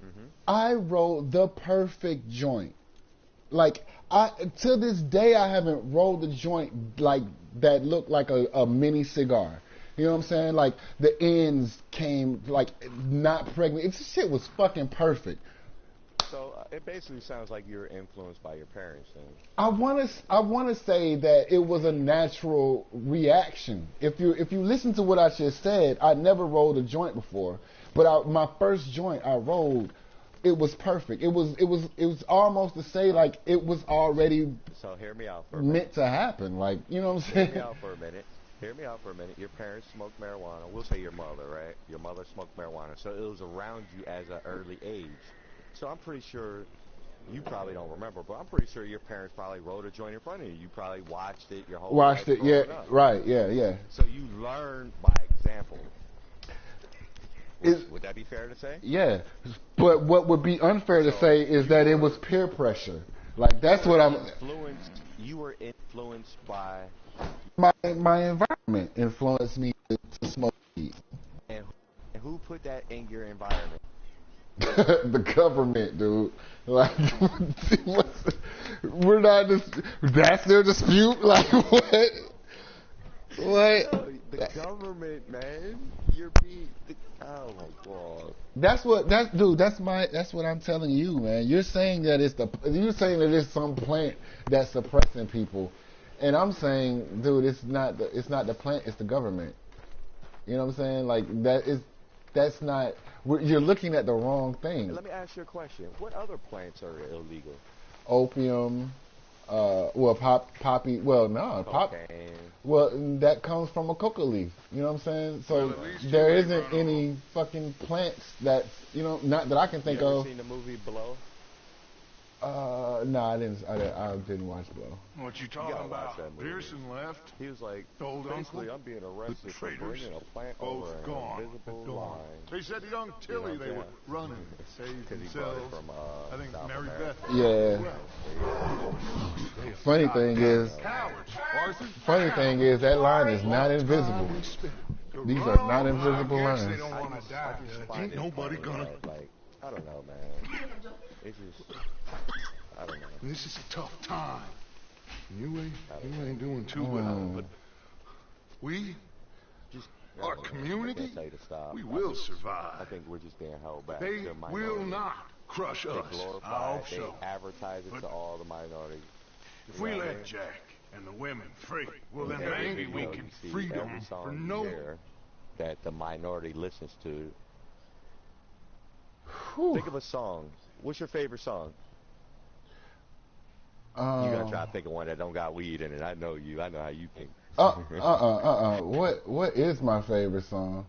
Mm-hmm. I rolled the perfect joint. Like, to this day, I haven't rolled a joint like that looked like a mini cigar. You know what I'm saying? Like, the ends came, like, not pregnant. Shit was fucking perfect. So it basically sounds like you were influenced by your parents then. I want to say that it was a natural reaction. If you listen to what I just said, I never rolled a joint before, but my first joint I rolled, it was perfect. It was almost to say like it was already so hear me out for meant to happen. Like, you know what I'm saying? Hear me out for a minute. Your parents smoked marijuana. We'll say your mother, right? Your mother smoked marijuana, so it was around you as an early age. So I'm pretty sure, you probably don't remember, but I'm pretty sure your parents probably rolled a joint in front of you. You probably watched it your whole life. Watched it, yeah, up. right, yeah. So you learned by example. Would that be fair to say? Yeah, but what would be unfair to say is that it was peer pressure. Like, that's what You were influenced by... My environment influenced me to smoke weed. And who put that in your environment? The government, dude. Like, we're not that's their dispute? Like, what? What? The government, man. Oh my god. That's what I'm telling you, man. You're saying that it's some plant that's suppressing people. And I'm saying, dude, it's not the plant, it's the government. You know what I'm saying? Like, that's not, you're looking at the wrong thing. Let me ask you a question. What other plants are illegal? Opium, poppy, Cocaine. Well, that comes from a coca leaf. You know what I'm saying? So there isn't any fucking plants that's, not that I can think you ever of. seen the movie Blow? No, I didn't watch Blow. What you talking about? Pearson left. He was like, Old basically, uncle? I'm being arrested for traitors? bringing a plant Both over gone. an invisible Gone. line. They said young Tilly they were running, saved 'Cause he brought it themselves. from, I think South Mary America. Beth. Yeah. Funny thing is, that line is not invisible. These are not invisible I guess lines. they don't want to die. Ain't nobody gonna. Like, I don't know, man. It's just, I don't know. This is a tough time. You ain't doing too well, but we, our community, Tell you to stop. we will I survive. think we're just being held back. They They're will minorities. not crush They us. I glorify hope it. They so. advertise it But to all the minorities. if we let Jack and the women free. Well, then Every maybe we video can you see, free every them song for you no... hear that the minority listens to. Whew. Think of a song. What's your favorite song? You gonna try to think of one that don't got weed in it. I know you. I know how you think. What is my favorite song?